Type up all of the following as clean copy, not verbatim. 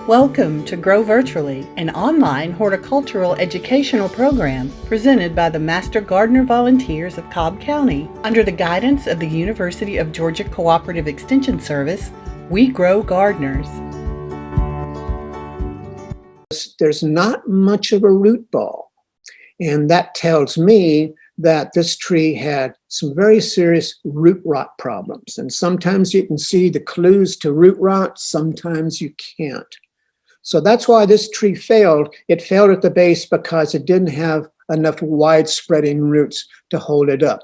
Welcome to Grow Virtually, an online horticultural educational program presented by the Master Gardener Volunteers of Cobb County. Under the guidance of the University of Georgia Cooperative Extension Service, we grow gardeners. There's not much of a root ball, and that tells me that this tree had some very serious root rot problems. And sometimes you can see the clues to root rot, sometimes you can't. So that's why this tree failed. It failed at the base because it didn't have enough wide-spreading roots to hold it up.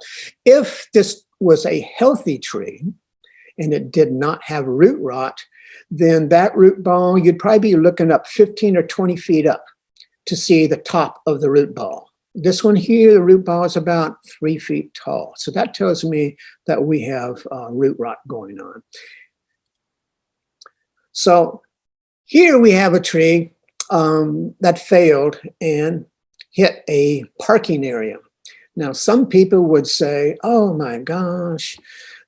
If this was a healthy tree and it did not have root rot, then that root ball, you'd probably be looking up 15 or 20 feet up to see the top of the root ball. This one here, the root ball is about 3 feet tall. So that tells me that we have root rot going on. So here we have a tree that failed and hit a parking area. Now, some people would say, oh my gosh,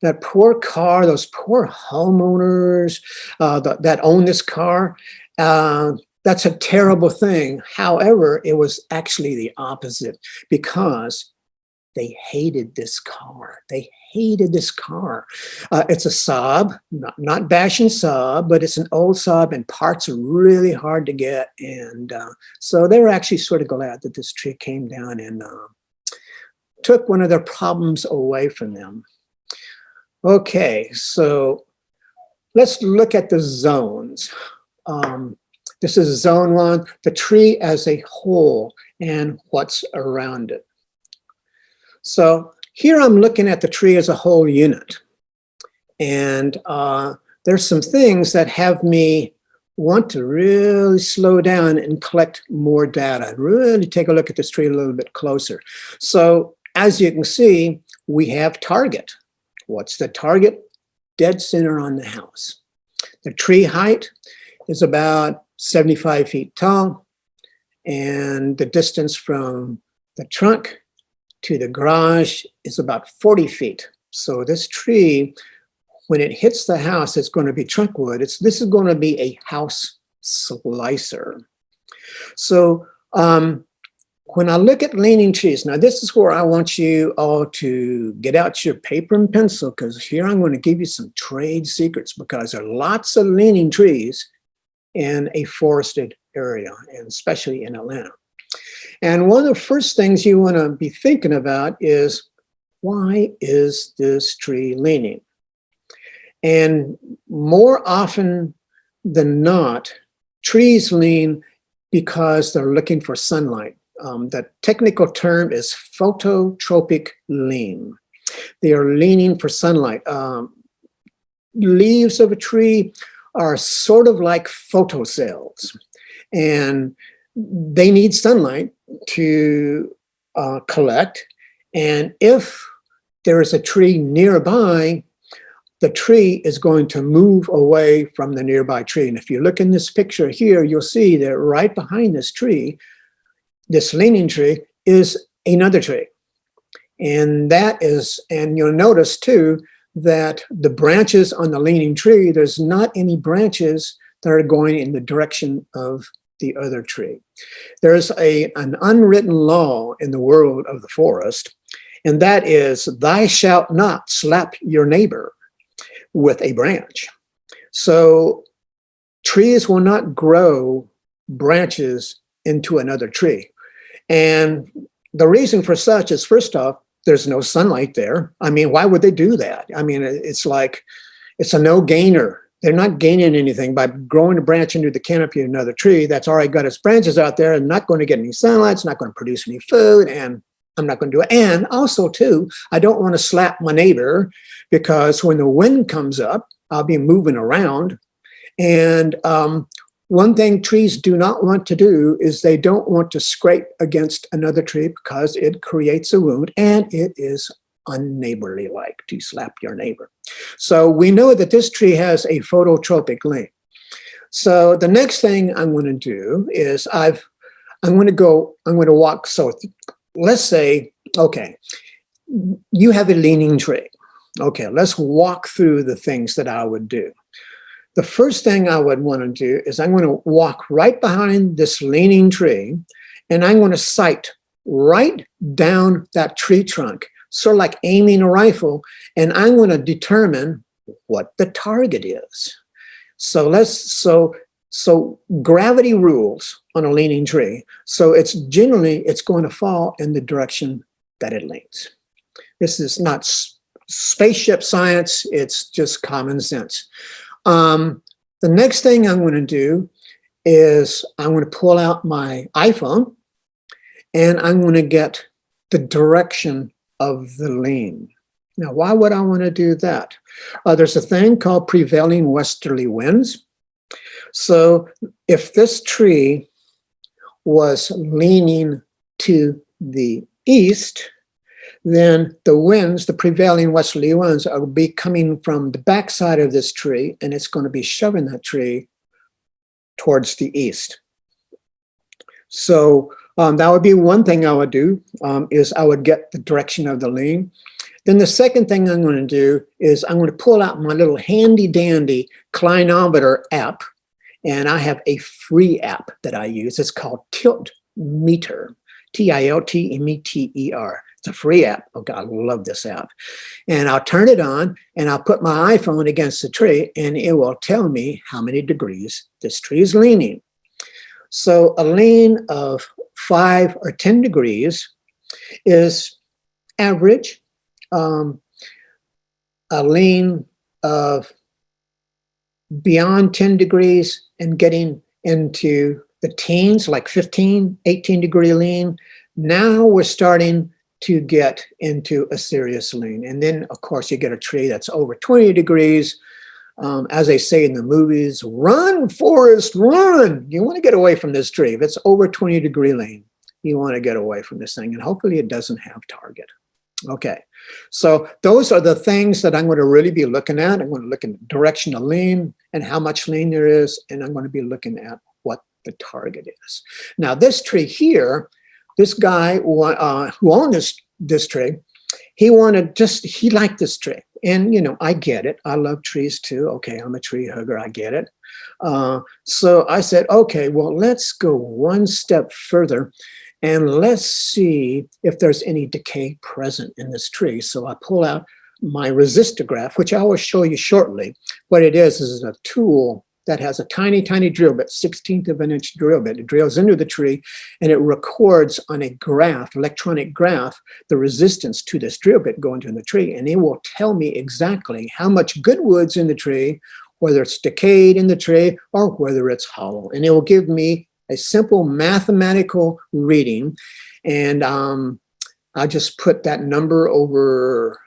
that poor car, those poor homeowners that own this car, that's a terrible thing. However, it was actually the opposite because they hated this car. They hated this car. It's a Saab, not bashing Saab, but it's an old Saab and parts are really hard to get. And so they were actually sort of glad that this tree came down and took one of their problems away from them. Okay, so let's look at the zones. This is zone 1, the tree as a whole and what's around it. So here I'm looking at the tree as a whole unit. And there's some things that have me want to really slow down and collect more data and really take a look at this tree a little bit closer. So as you can see, we have target. What's the target? Dead center on the house. The tree height is about 75 feet tall, and the distance from the trunk to the garage is about 40 feet. So this tree, when it hits the house, it's going to be trunk wood. This is going to be a house slicer. So when I look at leaning trees, now this is where I want you all to get out your paper and pencil, because here I'm going to give you some trade secrets, because there are lots of leaning trees in a forested area, and especially in Atlanta. And one of the first things you want to be thinking about is, why is this tree leaning? And more often than not, trees lean because they're looking for sunlight. The technical term is phototropic lean. They are leaning for sunlight. Leaves of a tree are sort of like photocells, and they need sunlight to collect. And if there is a tree nearby, the tree is going to move away from the nearby tree. And if you look in this picture here, you'll see that right behind this tree, this leaning tree, is another tree. And you'll notice too that the branches on the leaning tree, there's not any branches that are going in the direction of the other tree. There's an unwritten law in the world of the forest, and that is, thou shalt not slap your neighbor with a branch. So trees will not grow branches into another tree. And the reason for such is, first off, there's no sunlight there. I mean, why would they do that? I mean, it's like, it's a no-gainer. They're not gaining anything by growing a branch into the canopy of another tree that's already got its branches out there and not going to get any sunlight. It's not going to produce any food, and I'm not going to do it. And also, too, I don't want to slap my neighbor, because when the wind comes up, I'll be moving around. And one thing trees do not want to do is they don't want to scrape against another tree, because it creates a wound, and it is unneighborly like to slap your neighbor. So we know that this tree has a phototropic lean. So the next thing I'm going to do is I'm going to walk. So let's say, okay, you have a leaning tree. Okay, let's walk through the things that I would do. the first thing I would want to do is I'm going to walk right behind this leaning tree, and I'm going to sight right down that tree trunk, sort of like aiming a rifle, and I'm going to determine what the target is. So gravity rules on a leaning tree. So it's going to fall in the direction that it leans. This is not spaceship science, it's just common sense. The next thing I'm going to do is I'm going to pull out my iPhone, and I'm going to get the direction of the lean. Now, why would I want to do that? There's a thing called prevailing westerly winds. So if this tree was leaning to the east, then the winds, the prevailing westerly winds, will be coming from the backside of this tree, and it's going to be shoving that tree towards the east. So that would be one thing I would do, is I would get the direction of the lean. Then the second thing I'm going to do is I'm going to pull out my little handy dandy clinometer app, and I have a free app that I use. It's called Tiltmeter, Tiltmeter. It's a free app. Oh God, I love this app. And I'll turn it on, and I'll put my iPhone against the tree, and it will tell me how many degrees this tree is leaning. So a lean of 5 or 10 degrees is average. A lean of beyond 10 degrees and getting into the teens, like 15, 18 degree lean, now we're starting to get into a serious lean. And then, of course, you get a tree that's over 20 degrees. As they say in the movies, run, Forrest, run. You want to get away from this tree. If it's over 20 degree lean, you want to get away from this thing. And hopefully it doesn't have target. Okay, so those are the things that I'm going to really be looking at. I'm going to look in the direction of lean and how much lean there is, and I'm going to be looking at what the target is. Now, this tree here, this guy who owned this tree, he liked this tree. And, you know, I get it. I love trees too. Okay, I'm a tree hugger. I get it. So I said, okay, well, let's go one step further, and let's see if there's any decay present in this tree. So I pull out my resistograph, which I will show you shortly. What it is a tool that has a tiny, tiny drill bit, 1/16 of an inch drill bit. It drills into the tree, and it records on a graph, electronic graph, the resistance to this drill bit going into the tree. And it will tell me exactly how much good wood's in the tree, whether it's decayed in the tree or whether it's hollow. And it will give me a simple mathematical reading. And I just put that number over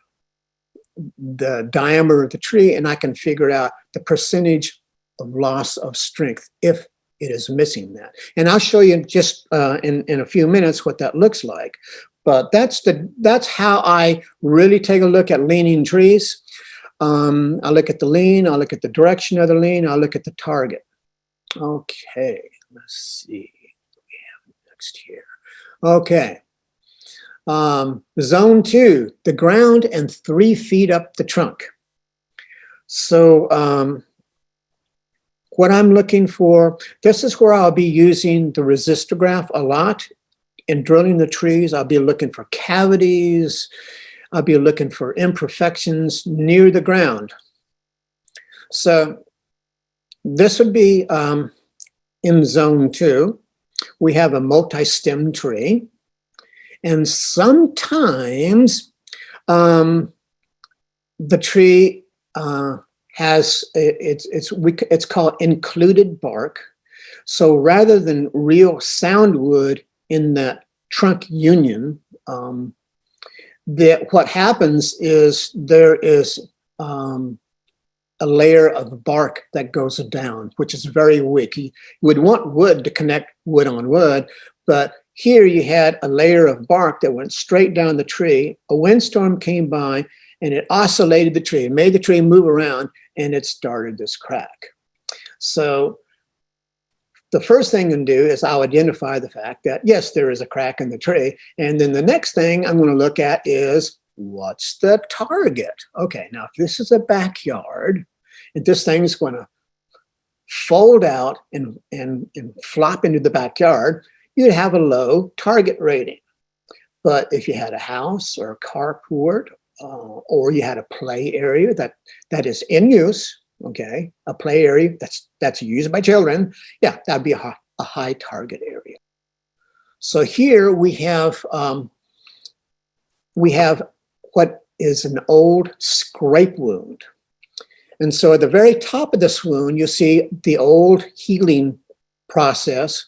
the diameter of the tree, and I can figure out the percentage of loss of strength if it is missing that. And I'll show you just in a few minutes what that looks like. But that's how I really take a look at leaning trees. I look at the lean, I look at the direction of the lean, I look at the target. Okay, let's see what we have next here. Okay. Zone 2, the ground and 3 feet up the trunk. So what I'm looking for, this is where I'll be using the resistograph a lot in drilling the trees. I'll be looking for cavities. I'll be looking for imperfections near the ground. So this would be in zone 2. We have a multi-stem tree. And sometimes the tree has, it's called included bark. So rather than real sound wood in that trunk union, what happens is there is a layer of bark that goes down, which is very weak. You would want wood to connect wood on wood, but here you had a layer of bark that went straight down the tree. A windstorm came by and it oscillated the tree, made the tree move around, and it started this crack. So the first thing I'm going to do is I'll identify the fact that, yes, there is a crack in the tree. And then the next thing I'm going to look at is, what's the target? Okay, now if this is a backyard, and this thing's going to fold out and flop into the backyard, you'd have a low target rating. But if you had a house or a carport, or you had a play area that is in use, okay, a play area that's used by children, yeah, that'd be a high target area. So here we have what is an old scrape wound. And so at the very top of this wound, you see the old healing process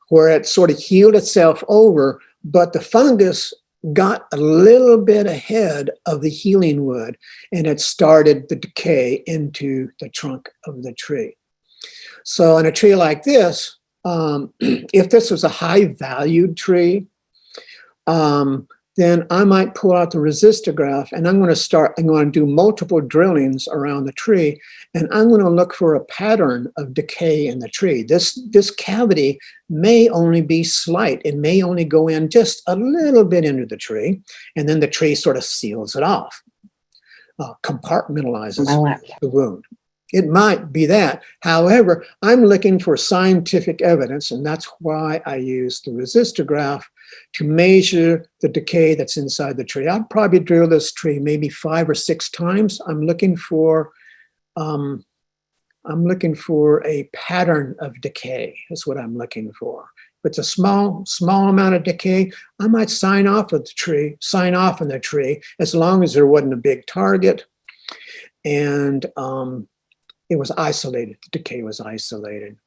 where it sort of healed itself over, but the fungus got a little bit ahead of the healing wood and it started the decay into the trunk of the tree. So in a tree like this, if this was a high valued tree, then I might pull out the resistograph and I'm going to do multiple drillings around the tree, and I'm going to look for a pattern of decay in the tree. This cavity may only be slight. It may only go in just a little bit into the tree, and then the tree sort of seals it off, compartmentalizes the wound. It might be that. However, I'm looking for scientific evidence, and that's why I use the resistograph to measure the decay that's inside the tree. I'd probably drill this tree maybe 5 or 6 times. I'm looking for a pattern of decay. That's what I'm looking for. If it's a small amount of decay, I might sign off on the tree, as long as there wasn't a big target and it was isolated. The decay was isolated.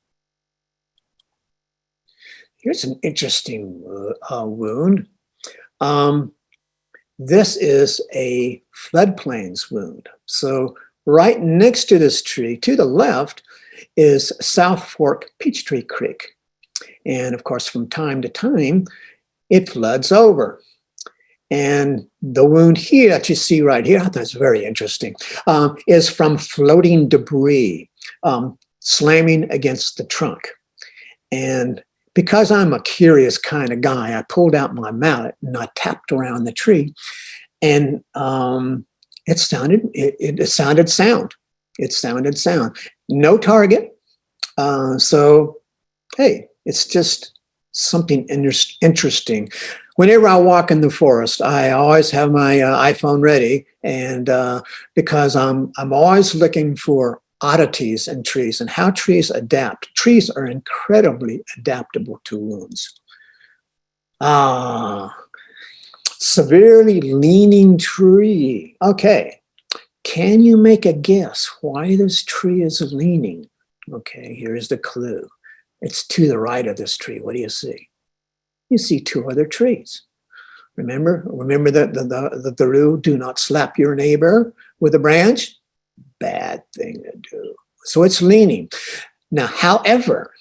Here's an interesting wound. This is a floodplains wound. So right next to this tree, to the left, is South Fork Peachtree Creek. And of course, from time to time, it floods over. And the wound here that you see right here, that's very interesting, is from floating debris slamming against the trunk. And because I'm a curious kind of guy, I pulled out my mallet and I tapped around the tree, and it sounded sound. It sounded sound. No target. So, hey, it's just something interesting. Whenever I walk in the forest, I always have my iPhone ready, and because I'm always looking for oddities in trees and how trees adapt. Trees are incredibly adaptable to wounds. Severely leaning tree. Okay, can you make a guess why this tree is leaning? Okay, here's the clue. It's to the right of this tree. What do you see? You see 2 other trees. Remember the rule, do not slap your neighbor with a branch. Bad thing to do. So it's leaning. Now, however,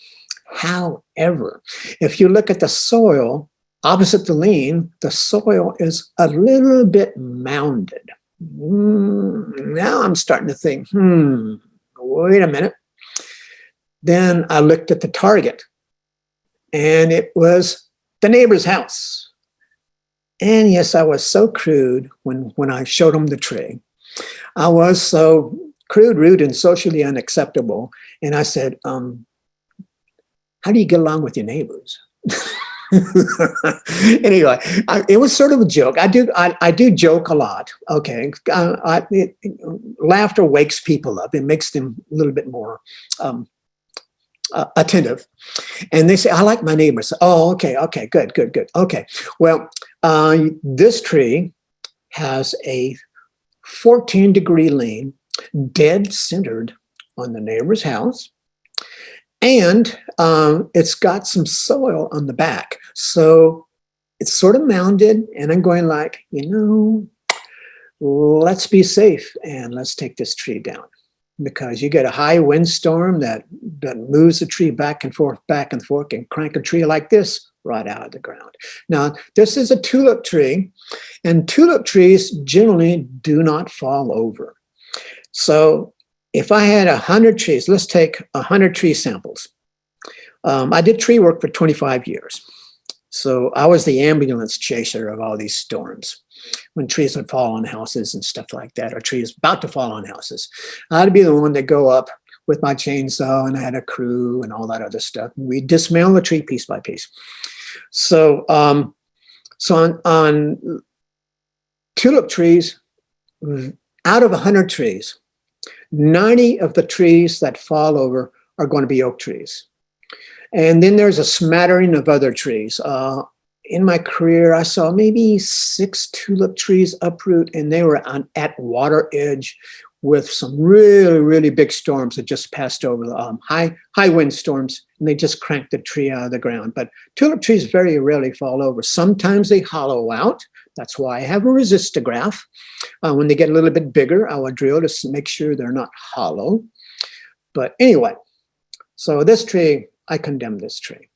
if you look at the soil opposite the lean, the soil is a little bit mounded. Now I'm starting to think, wait a minute. Then I looked at the target, and it was the neighbor's house. And yes, I was so crude when I showed him the tree. I was so crude, rude, and socially unacceptable. And I said, how do you get along with your neighbors? Anyway, it was sort of a joke. I do joke a lot. Okay, laughter wakes people up. It makes them a little bit more attentive. And they say, I like my neighbors. Oh, okay, good. Okay, well, this tree has a 14-degree lean, dead centered on the neighbor's house. And it's got some soil on the back. So it's sort of mounded. And I'm going like, let's be safe and let's take this tree down. Because you get a high windstorm that moves the tree back and forth, and crank a tree like this right out of the ground. Now, this is a tulip tree, and tulip trees generally do not fall over. So if I had 100 trees, let's take 100 tree samples. I did tree work for 25 years. So I was the ambulance chaser of all these storms. When trees would fall on houses and stuff like that, or trees about to fall on houses, I'd be the one to go up with my chainsaw, and I had a crew and all that other stuff. We dismantled the tree piece by piece. So, on tulip trees, out of 100 trees, 90 of the trees that fall over are going to be oak trees. And then there's a smattering of other trees. In my career, I saw maybe 6 tulip trees uproot, and they were at water edge with some really, really big storms that just passed over, high wind storms, and they just cranked the tree out of the ground. But tulip trees very rarely fall over. Sometimes they hollow out. That's why I have a resistograph. When they get a little bit bigger, I will drill to make sure they're not hollow. But anyway, so this tree, I condemn this tree.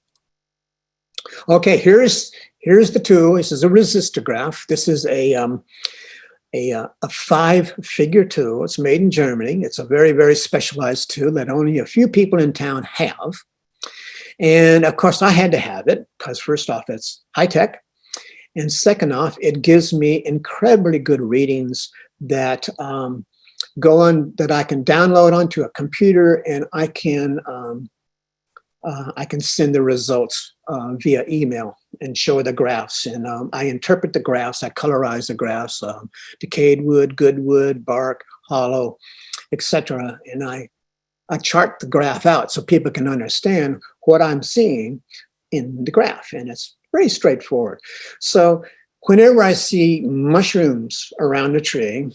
Okay, here's the tool. This is a resistograph. This is a 5-figure tool. It's made in Germany. It's a very, very specialized tool that only a few people in town have. And of course, I had to have it because first off, it's high tech. And second off, it gives me incredibly good readings that go on, that I can download onto a computer, and I can send the results via email and show the graphs. And I interpret the graphs, I colorize the graphs, decayed wood, good wood, bark, hollow, etc. And I chart the graph out so people can understand what I'm seeing in the graph. And it's very straightforward. So whenever I see mushrooms around a tree,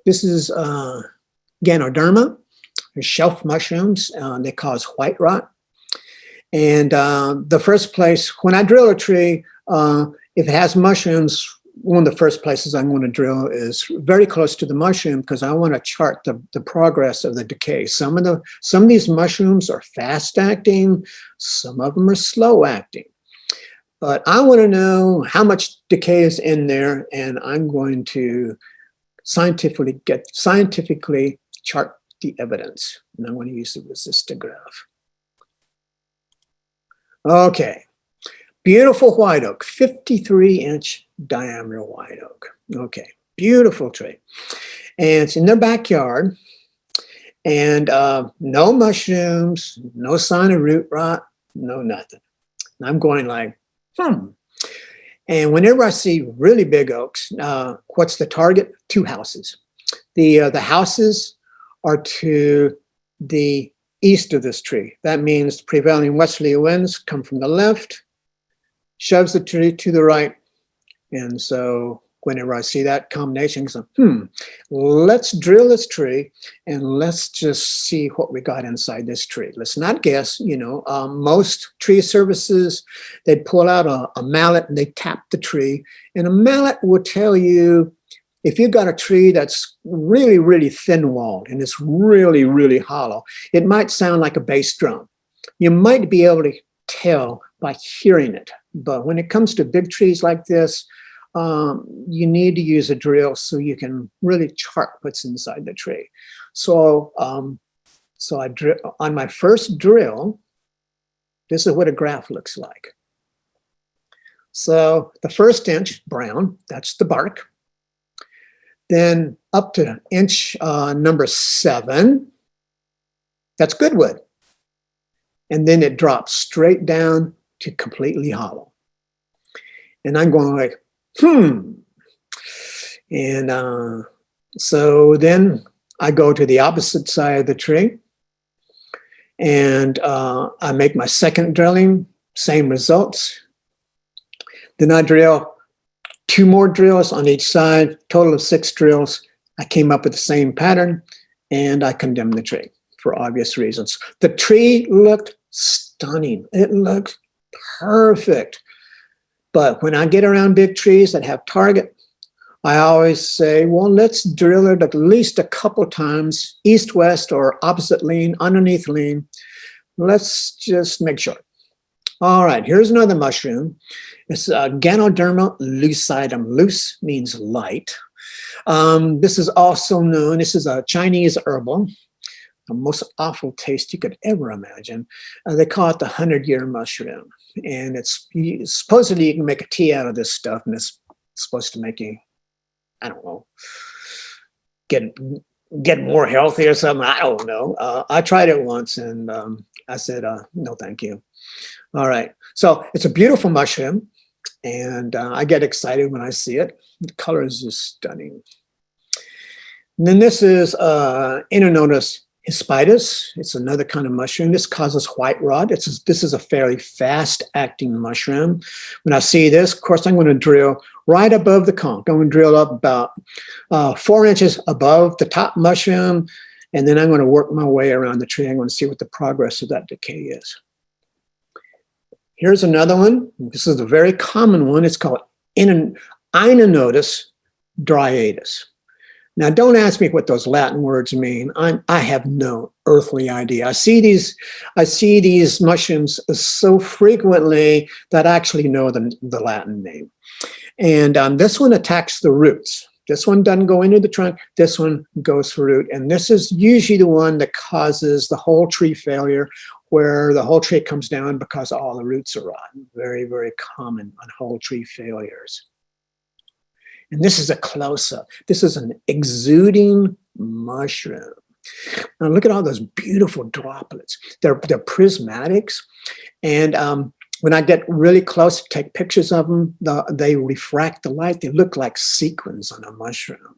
this is Ganoderma, shelf mushrooms. They cause white rot. And the first place, when I drill a tree, if it has mushrooms, one of the first places I'm going to drill is very close to the mushroom because I want to chart the progress of the decay. Some of these mushrooms are fast acting, some of them are slow acting. But I want to know how much decay is in there, and I'm going to scientifically chart the evidence. And I'm going to use the resistograph. Okay, beautiful white oak, 53-inch diameter white oak. Okay, beautiful tree. And it's in their backyard, and no mushrooms, no sign of root rot, no nothing. And I'm going like, And whenever I see really big oaks, what's the target? 2 houses. The houses are to the east of this tree. That means the prevailing westerly winds come from the left, shoves the tree to the right. And so whenever I see that combination, let's drill this tree and let's just see what we got inside this tree. Let's not guess. Most tree services, they'd pull out a mallet and they tap the tree, and a mallet will tell you if you've got a tree that's really, really thin-walled and it's really, really hollow. It might sound like a bass drum. You might be able to tell by hearing it. But when it comes to big trees like this, you need to use a drill so you can really chart what's inside the tree. So, I drill on my first drill. This is what a graph looks like. So the first inch, brown, that's the bark. Then up to inch number 7, that's good wood. And then it drops straight down to completely hollow. And I'm going like, And so then I go to the opposite side of the tree, and I make my second drilling, same results. Then I drill 2 more drills on each side, total of 6 drills. I came up with the same pattern, and I condemned the tree for obvious reasons. The tree looked stunning. It looked perfect. But when I get around big trees that have target, I always say, well, let's drill it at least a couple times, east-west or opposite lean, underneath lean. Let's just make sure. All right, here's another mushroom. It's Ganoderma lucidum. Luce means light. This is also known, this is a Chinese herbal, the most awful taste you could ever imagine. They call it the 100-year mushroom. And supposedly you can make a tea out of this stuff, and it's supposed to make you, I don't know, get get more healthy or something. I don't know. I tried it once and I said, no, thank you. All right. So it's a beautiful mushroom and I get excited when I see it. The color is just stunning. And then this is Inonotus hispidus. It's another kind of mushroom. This causes white rot. This is a fairly fast-acting mushroom. When I see this, of course, I'm going to drill right above the conch. I'm going to drill up about 4 inches above the top mushroom, and then I'm going to work my way around the tree. I'm going to see what the progress of that decay is. Here's another one. This is a very common one. It's called Inonotus driatus. Now, don't ask me what those Latin words mean. I have no earthly idea. I see these mushrooms so frequently that I actually know the Latin name. And this one attacks the roots. This one doesn't go into the trunk. This one goes for root. And this is usually the one that causes the whole tree failure, where the whole tree comes down because all the roots are rotten. Very, very common on whole tree failures. And this is a close-up. This is an exuding mushroom. Now look at all those beautiful droplets. They're prismatics. And when I get really close to take pictures of them, they refract the light. They look like sequins on a mushroom.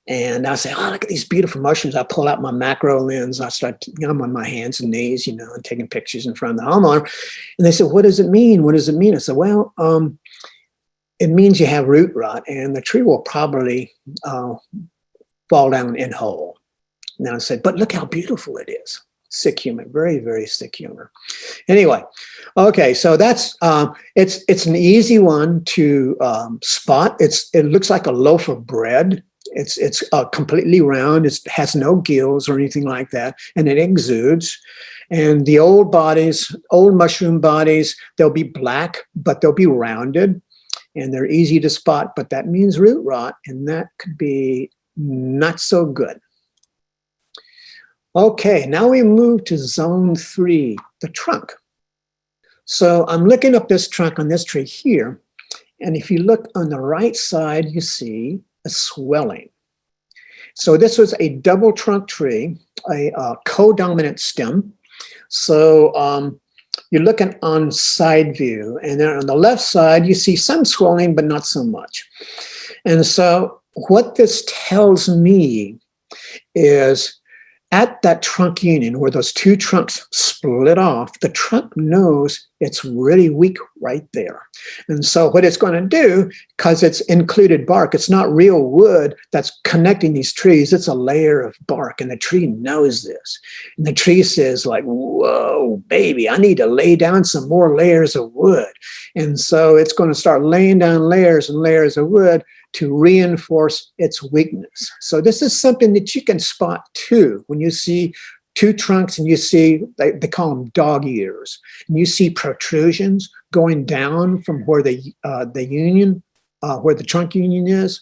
And I say, oh, look at these beautiful mushrooms. I pull out my macro lens. I start, I'm on my hands and knees, and taking pictures in front of the homeowner. And they said, what does it mean? What does it mean? I said, well, it means you have root rot, and the tree will probably fall down in whole. Now I said, but look how beautiful it is. Sick humor, very, very sick humor. Anyway, okay, so that's it's an easy one to spot. It looks like a loaf of bread. It's completely round. It has no gills or anything like that, and it exudes. And the old mushroom bodies, they'll be black, but they'll be rounded. And they're easy to spot, but that means root rot, and that could be not so good. Okay, now we move to zone 3, the trunk. So I'm looking up this trunk on this tree here, and if you look on the right side, you see a swelling. So this was a double trunk tree, a codominant stem. So you're looking on side view, and then on the left side, you see some swelling, but not so much. And so what this tells me is at that trunk union where those two trunks split off, the trunk knows it's really weak right there. And so what it's going to do, because it's included bark, it's not real wood that's connecting these trees, it's a layer of bark, and the tree knows this. And the tree says like, whoa, baby, I need to lay down some more layers of wood. And so it's going to start laying down layers and layers of wood to reinforce its weakness. So this is something that you can spot too. When you see two trunks and you see, they call them dog ears, and you see protrusions going down from where the union, where the trunk union is,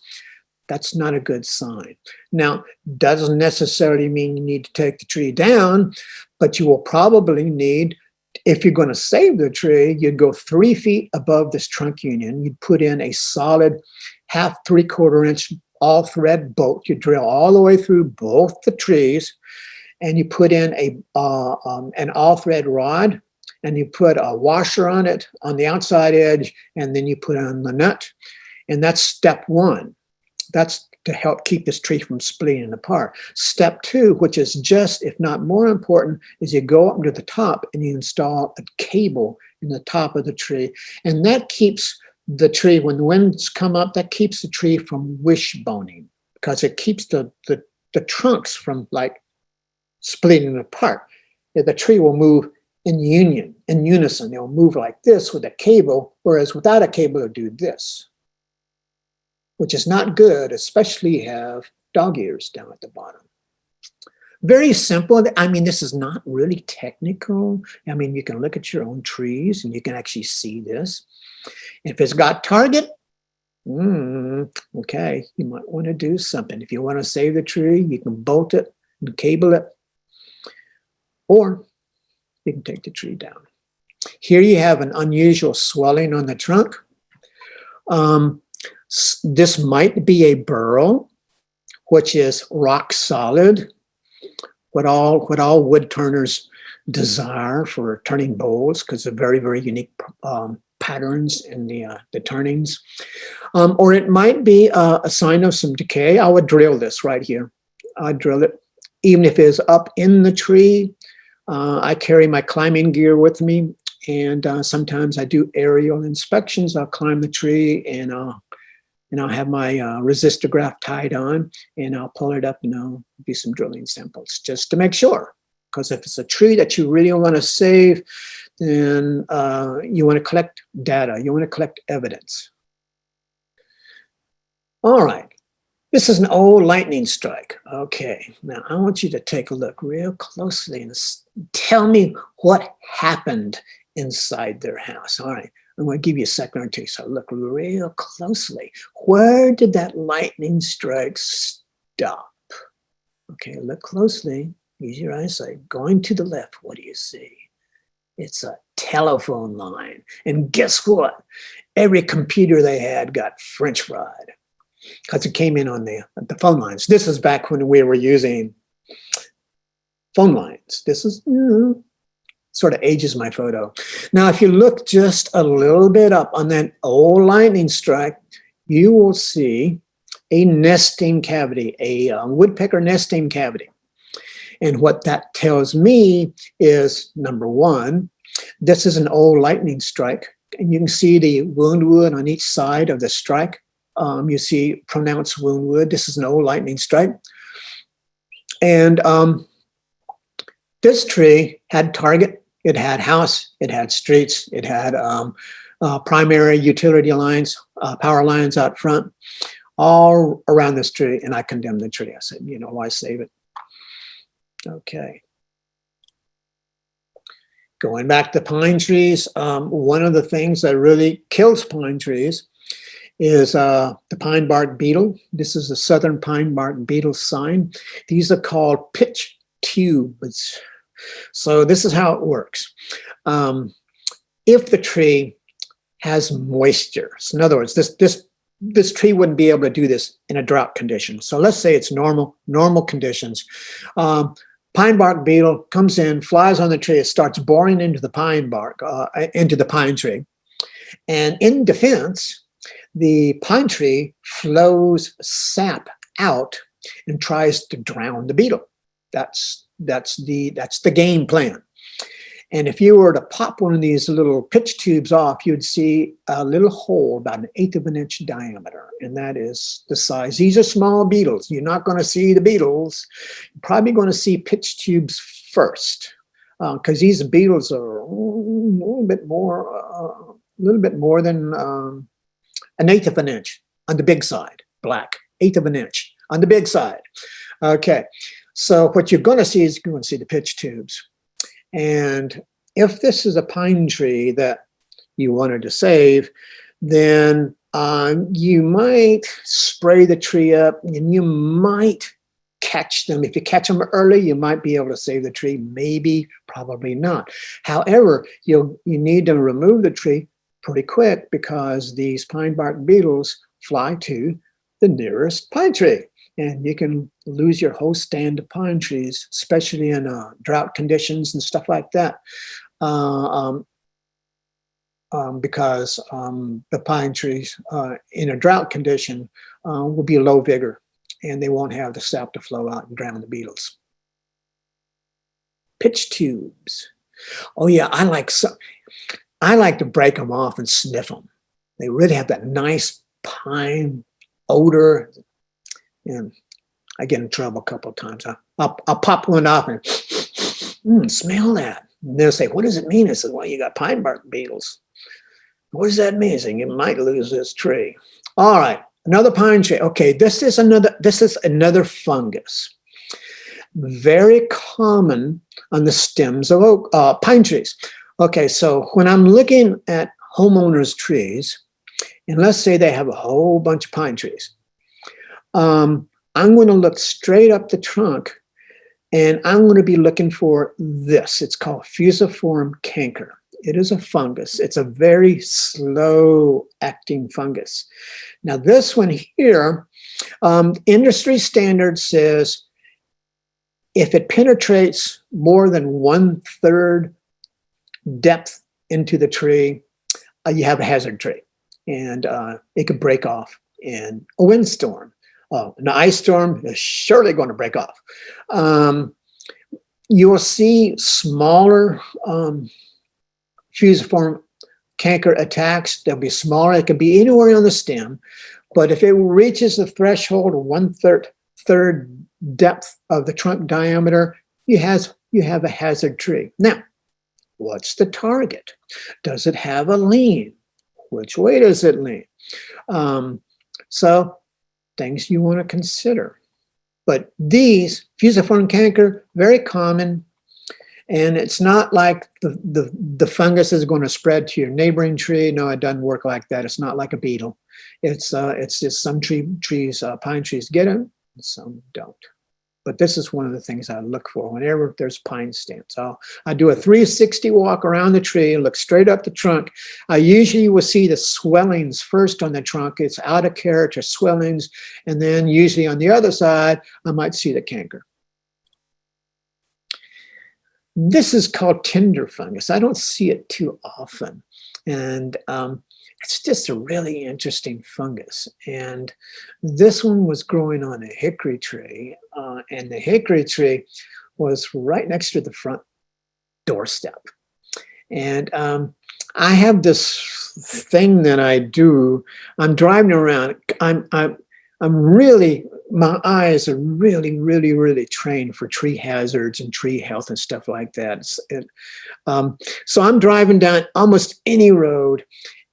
that's not a good sign. Now, doesn't necessarily mean you need to take the tree down, but you will probably need, if you're going to save the tree, you'd go 3 feet above this trunk union. You'd put in a solid 1/2 3/4 inch all thread bolt. You drill all the way through both the trees, and you put in an all thread rod, and you put a washer on it on the outside edge, and then you put on the nut. And that's step 1. That's to help keep this tree from splitting apart. Step 2, which is just, if not more important, is you go up to the top and you install a cable in the top of the tree. And that keeps the tree, when the winds come up, that keeps the tree from wishboning, because it keeps the trunks from like splitting apart. The tree will move in unison. They'll move like this with a cable, whereas without a cable, it'll do this, which is not good, especially if you have dog ears down at the bottom. Very simple. I mean, this is not really technical. I mean, you can look at your own trees and you can actually see this. If it's got target, okay, you might want to do something. If you want to save the tree, you can bolt it and cable it, or you can take the tree down. Here you have an unusual swelling on the trunk. This might be a burl, which is rock solid, what all wood turners desire for turning bowls, because they're very, very unique patterns in the turnings. Or it might be a sign of some decay. I would drill this right here. I'd drill it, even if it's up in the tree. I carry my climbing gear with me, and sometimes I do aerial inspections. I'll climb the tree, and I'll have my resistor graph tied on, and I'll pull it up, and I'll do some drilling samples just to make sure. Because if it's a tree that you really want to save, then you want to collect data. You want to collect evidence. All right. This is an old lightning strike. Okay, now I want you to take a look real closely and tell me what happened inside their house. All right, I'm going to give you a second or two, so look real closely. Where did that lightning strike stop? Okay, look closely. Use your eyesight. Going to the left, what do you see? It's a telephone line. And guess what? Every computer they had got French fried, because it came in on the phone lines. This is back when we were using phone lines. This is sort of ages my photo. Now, if you look just a little bit up on that old lightning strike, you will see a nesting cavity, a woodpecker nesting cavity. And what that tells me is, number one, this is an old lightning strike. And you can see the wound wood on each side of the strike. You see pronounced wound wood. This is an old lightning strike. And this tree had target. It had house. It had streets. It had primary utility lines, power lines out front, all around this tree. And I condemned the tree. I said, why save it? Okay. Going back to pine trees, one of the things that really kills pine trees is the pine bark beetle. This is the southern pine bark beetle sign. These are called pitch tubes. So this is how it works. If the tree has moisture, so in other words, this tree wouldn't be able to do this in a drought condition. So let's say it's normal conditions. Pine bark beetle comes in, flies on the tree, it starts boring into the pine bark, into the pine tree. And in defense, the pine tree flows sap out and tries to drown the beetle. That's the game plan. And if you were to pop one of these little pitch tubes off, you'd see a little hole about 1/8 of an inch diameter. And that is the size. These are small beetles. You're not going to see the beetles. You're probably going to see pitch tubes first, because these beetles are a little bit more than 1/8 of an inch on the big side, black, 1/8 of an inch on the big side. Okay, so what you're going to see is you're going to see the pitch tubes. And if this is a pine tree that you wanted to save, then you might spray the tree up, and you might catch them. If you catch them early, you might be able to save the tree. Maybe, probably not. However, you need to remove the tree pretty quick, because these pine bark beetles fly to the nearest pine tree. And you can lose your whole stand of pine trees, especially in drought conditions and stuff like that, because the pine trees in a drought condition will be low vigor, and they won't have the sap to flow out and drown the beetles. Pitch tubes. Oh yeah, I like to break them off and sniff them. They really have that nice pine odor. And I get in trouble a couple of times. I'll pop one off and smell that. And they'll say, "What does it mean?" I said, "Well, you got pine bark beetles." "What does that mean?" I said, "You might lose this tree." All right, another pine tree. Okay, this is another fungus. Very common on the stems of pine trees. Okay, so when I'm looking at homeowners' trees, and let's say they have a whole bunch of pine trees, I'm going to look straight up the trunk, and I'm going to be looking for this. It's called fusiform canker. It is a fungus. It's a very slow acting fungus. Now this one here Industry standard says if it penetrates more than 1/3 depth into the tree, you have a hazard tree, and it could break off in a windstorm. An ice storm is surely going to break off. You will see smaller fusiform canker attacks. They'll be smaller. It can be anywhere on the stem, but if it reaches the threshold of 1/3 depth of the trunk diameter, you have a hazard tree. Now, what's the target? Does it have a lean? Which way does it lean? So things you want to consider. But these fusiform canker, very common, and it's not like the fungus is going to spread to your neighboring tree. No, it doesn't work like that. It's not like a beetle. It's just some trees, pine trees get them, and some don't. But this is one of the things I look for whenever there's pine stands. I do a 360 walk around the tree and look straight up the trunk. I usually will see the swellings first on the trunk. It's out of character swellings. And then usually on the other side, I might see the canker. This is called tinder fungus. I don't see it too often. And it's just a really interesting fungus. And this one was growing on a hickory tree. And the hickory tree was right next to the front doorstep. And I have this thing that I do. I'm driving around. My eyes are really trained for tree hazards and tree health and stuff like that. So I'm driving down almost any road,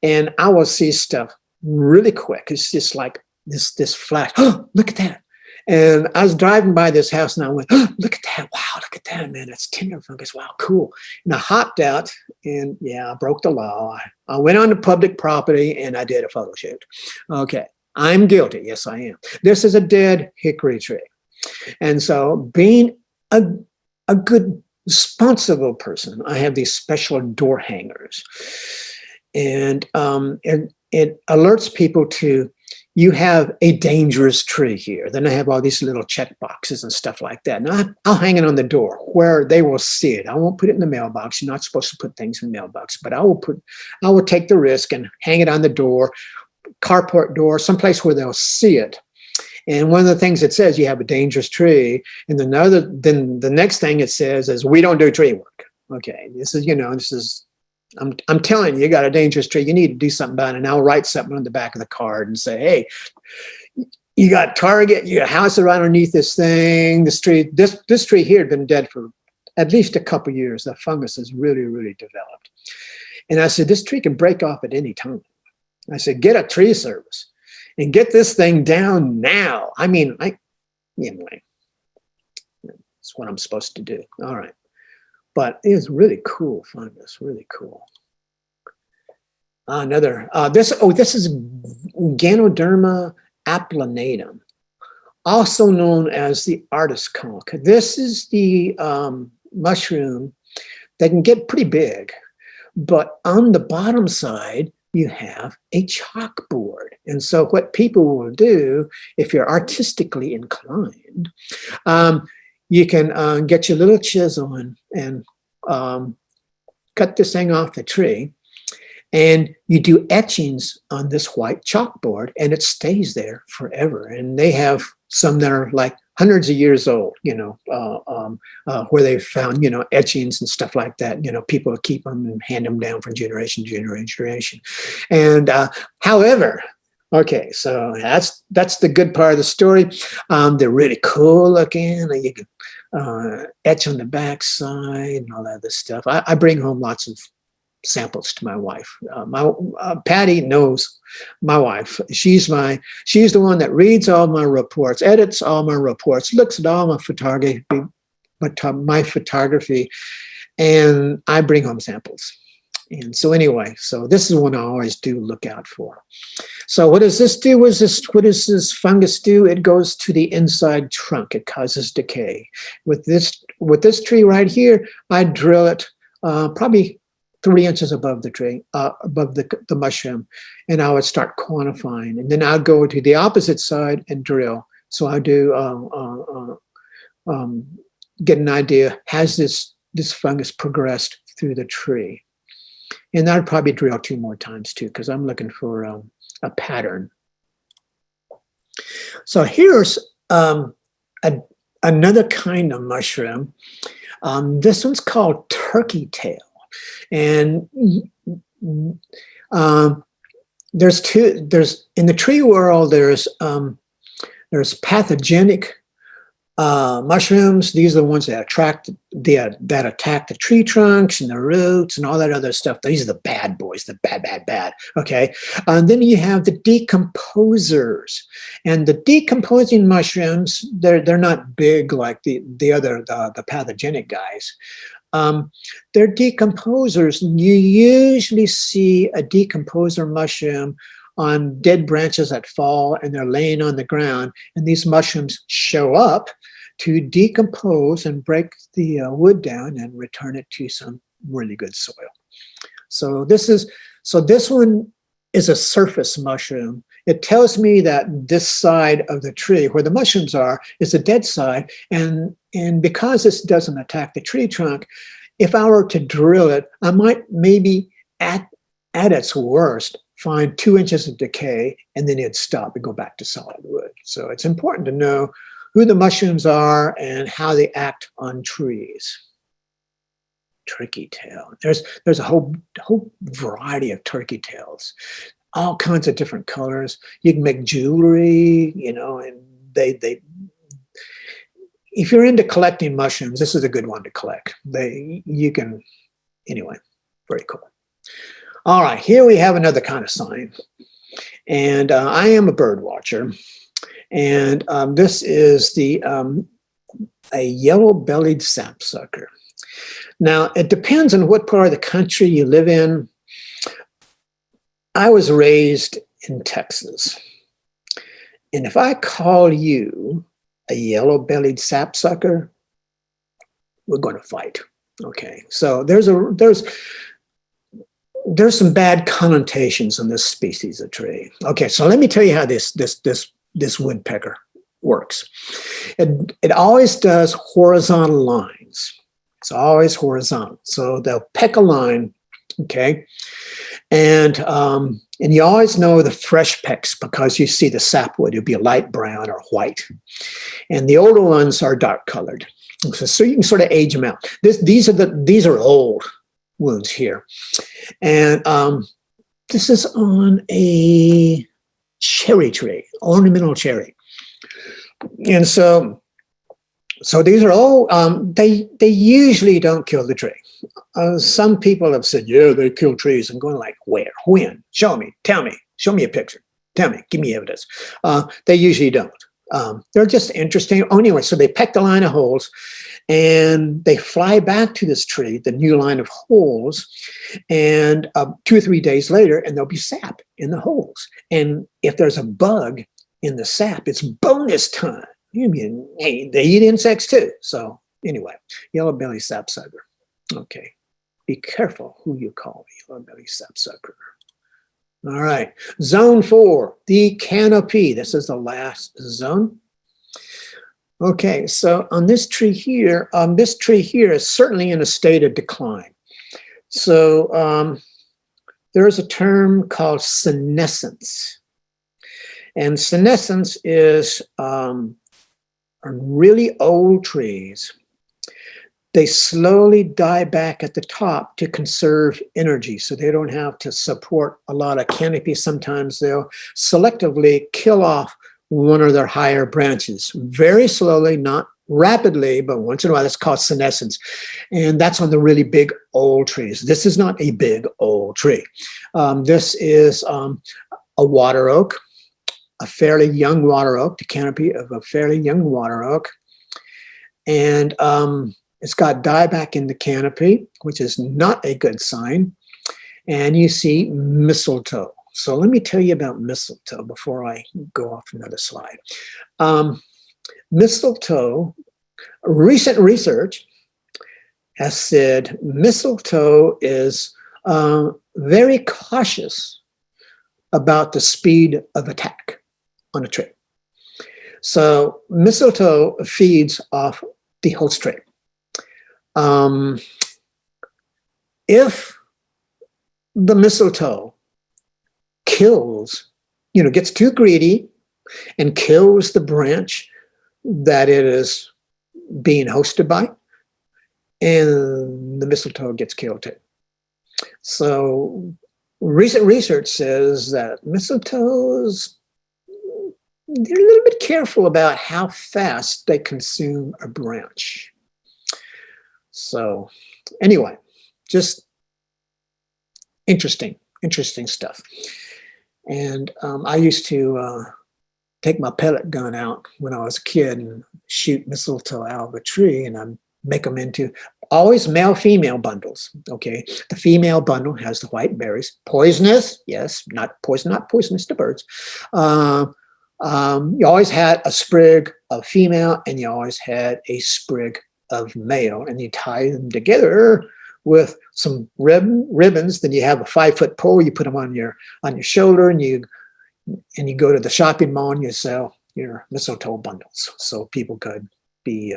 and I will see stuff really quick. It's just like this flash. Oh, look at that. And I was driving by this house and I went, oh, look at that. Wow, look at that, man. That's tinder fungus. Wow, cool. And I hopped out and I broke the law. I went on to public property and I did a photo shoot. Okay, I'm guilty. Yes, I am. This is a dead hickory tree. And so being a good, responsible person, I have these special door hangers. And it alerts people to, you have a dangerous tree here. Then I have all these little check boxes and stuff like that. And I'll hang it on the door where they will see it. I won't put it in the mailbox. You're not supposed to put things in the mailbox, but I will take the risk and hang it on the door, carport door, someplace where they'll see it. And one of the things it says, you have a dangerous tree. And then the next thing it says is, we don't do tree work. Okay, I'm telling you, you got a dangerous tree. You need to do something about it. And I'll write something on the back of the card and say, hey, you got target, your house is right underneath this thing. This tree here had been dead for at least a couple of years. The fungus has really developed. And I said, this tree can break off at any time. I said, get a tree service and get this thing down now. I mean, anyway, that's what I'm supposed to do. All right. But it is really cool fungus, really cool. This is Ganoderma applanatum, also known as the artist conch. This is the mushroom that can get pretty big, but on the bottom side, you have a chalkboard. And so what people will do, if you're artistically inclined, you can get your little chisel and cut this thing off the tree, and you do etchings on this white chalkboard, and it stays there forever. And they have some that are like hundreds of years old, where they found, etchings and stuff like that. People keep them and hand them down from generation to generation. And however, okay, so that's the good part of the story. They're really cool looking. You can etch on the back side and all that other stuff. I bring home lots of samples to my wife. Patty knows my wife. She's the one that reads all my reports, edits all my reports, looks at all my photography, and I bring home samples. And so anyway, this is one I always do look out for. So what does this do? What does this fungus do? It goes to the inside trunk. It causes decay. With this tree right here, I drill it probably 3 inches above the tree, above the mushroom, and I would start quantifying. And then I'd go to the opposite side and drill. So I do get an idea, has this fungus progressed through the tree? And I'd probably drill 2 more times too, because I'm looking for a pattern. So here's another kind of mushroom. This one's called turkey tail. And there's in the tree world, there's pathogenic mushrooms. These are the ones that attack the tree trunks and the roots and all that other stuff. These are the bad boys, the bad. Okay, and then you have the decomposers, and the decomposing mushrooms. They're not big like the pathogenic guys. They're decomposers. You usually see a decomposer mushroom on dead branches that fall and they're laying on the ground, and these mushrooms show up to decompose and break the wood down and return it to some really good soil. So this one is a surface mushroom. It tells me that this side of the tree where the mushrooms are is the dead side, and because this doesn't attack the tree trunk, if I were to drill it, I might maybe at its worst find 2 inches of decay, and then it'd stop and go back to solid wood. So it's important to know who the mushrooms are and how they act on trees. Turkey tail. There's a whole variety of turkey tails, all kinds of different colors. You can make jewelry, and they. If you're into collecting mushrooms, this is a good one to collect. Anyway, very cool. All right, here we have another kind of sign. And I am a bird watcher. And this is a yellow-bellied sapsucker. Now, it depends on what part of the country you live in. I was raised in Texas. And if I call you a yellow-bellied sapsucker, we're going to fight. Okay, so there's some bad connotations on this species of tree. Okay, so let me tell you how this woodpecker works. It always does horizontal lines. It's always horizontal. So they'll peck a line, okay? And you always know the fresh pecks because you see the sapwood. It'll be a light brown or white. And the older ones are dark colored. So you can sort of age them out. These are old wounds here. And this is on a cherry tree, ornamental cherry. And so these are all, they usually don't kill the tree. Some people have said, yeah, they kill trees. I'm going like, where, when? Show me, tell me, show me a picture. Tell me, give me evidence. They usually don't. They're just interesting. Oh, anyway, so they peck the line of holes and they fly back to this tree, the new line of holes, and 2 or 3 days later, and there'll be sap in the holes. And if there's a bug in the sap, it's bonus time. Hey, they eat insects too. So anyway, yellow-bellied sapsucker. Okay, be careful who you call yellow-bellied sapsucker. All right, zone 4, the canopy. This is the last zone. Okay, so on this tree here is certainly in a state of decline. So there is a term called senescence. And senescence is on really old trees. They slowly die back at the top to conserve energy so they don't have to support a lot of canopy. Sometimes they'll selectively kill off one of their higher branches, very slowly, not rapidly, but once in a while. That's called senescence. And that's on the really big old trees. This is not a big old tree. This is a water oak, a fairly young water oak, the canopy of a fairly young water oak. And it's got dieback in the canopy, which is not a good sign. And you see mistletoe. So let me tell you about mistletoe before I go off another slide. Mistletoe, recent research has said mistletoe is very cautious about the speed of attack on a tree. So mistletoe feeds off the host tree. If the mistletoe gets too greedy and kills the branch that it is being hosted by, and the mistletoe gets killed too. So recent research says that mistletoes, they're a little bit careful about how fast they consume a branch. So anyway, just interesting stuff. And I used to take my pellet gun out when I was a kid and shoot mistletoe out of a tree, and I'd make them into always male-female bundles. Okay, the female bundle has the white berries, poisonous. Yes, not poisonous to birds. You always had a sprig of female, and you always had a sprig of male, and you tie them together with some ribbons. Then you have a 5-foot pole. You put them on your shoulder, and you go to the shopping mall and you sell your mistletoe bundles, so people could be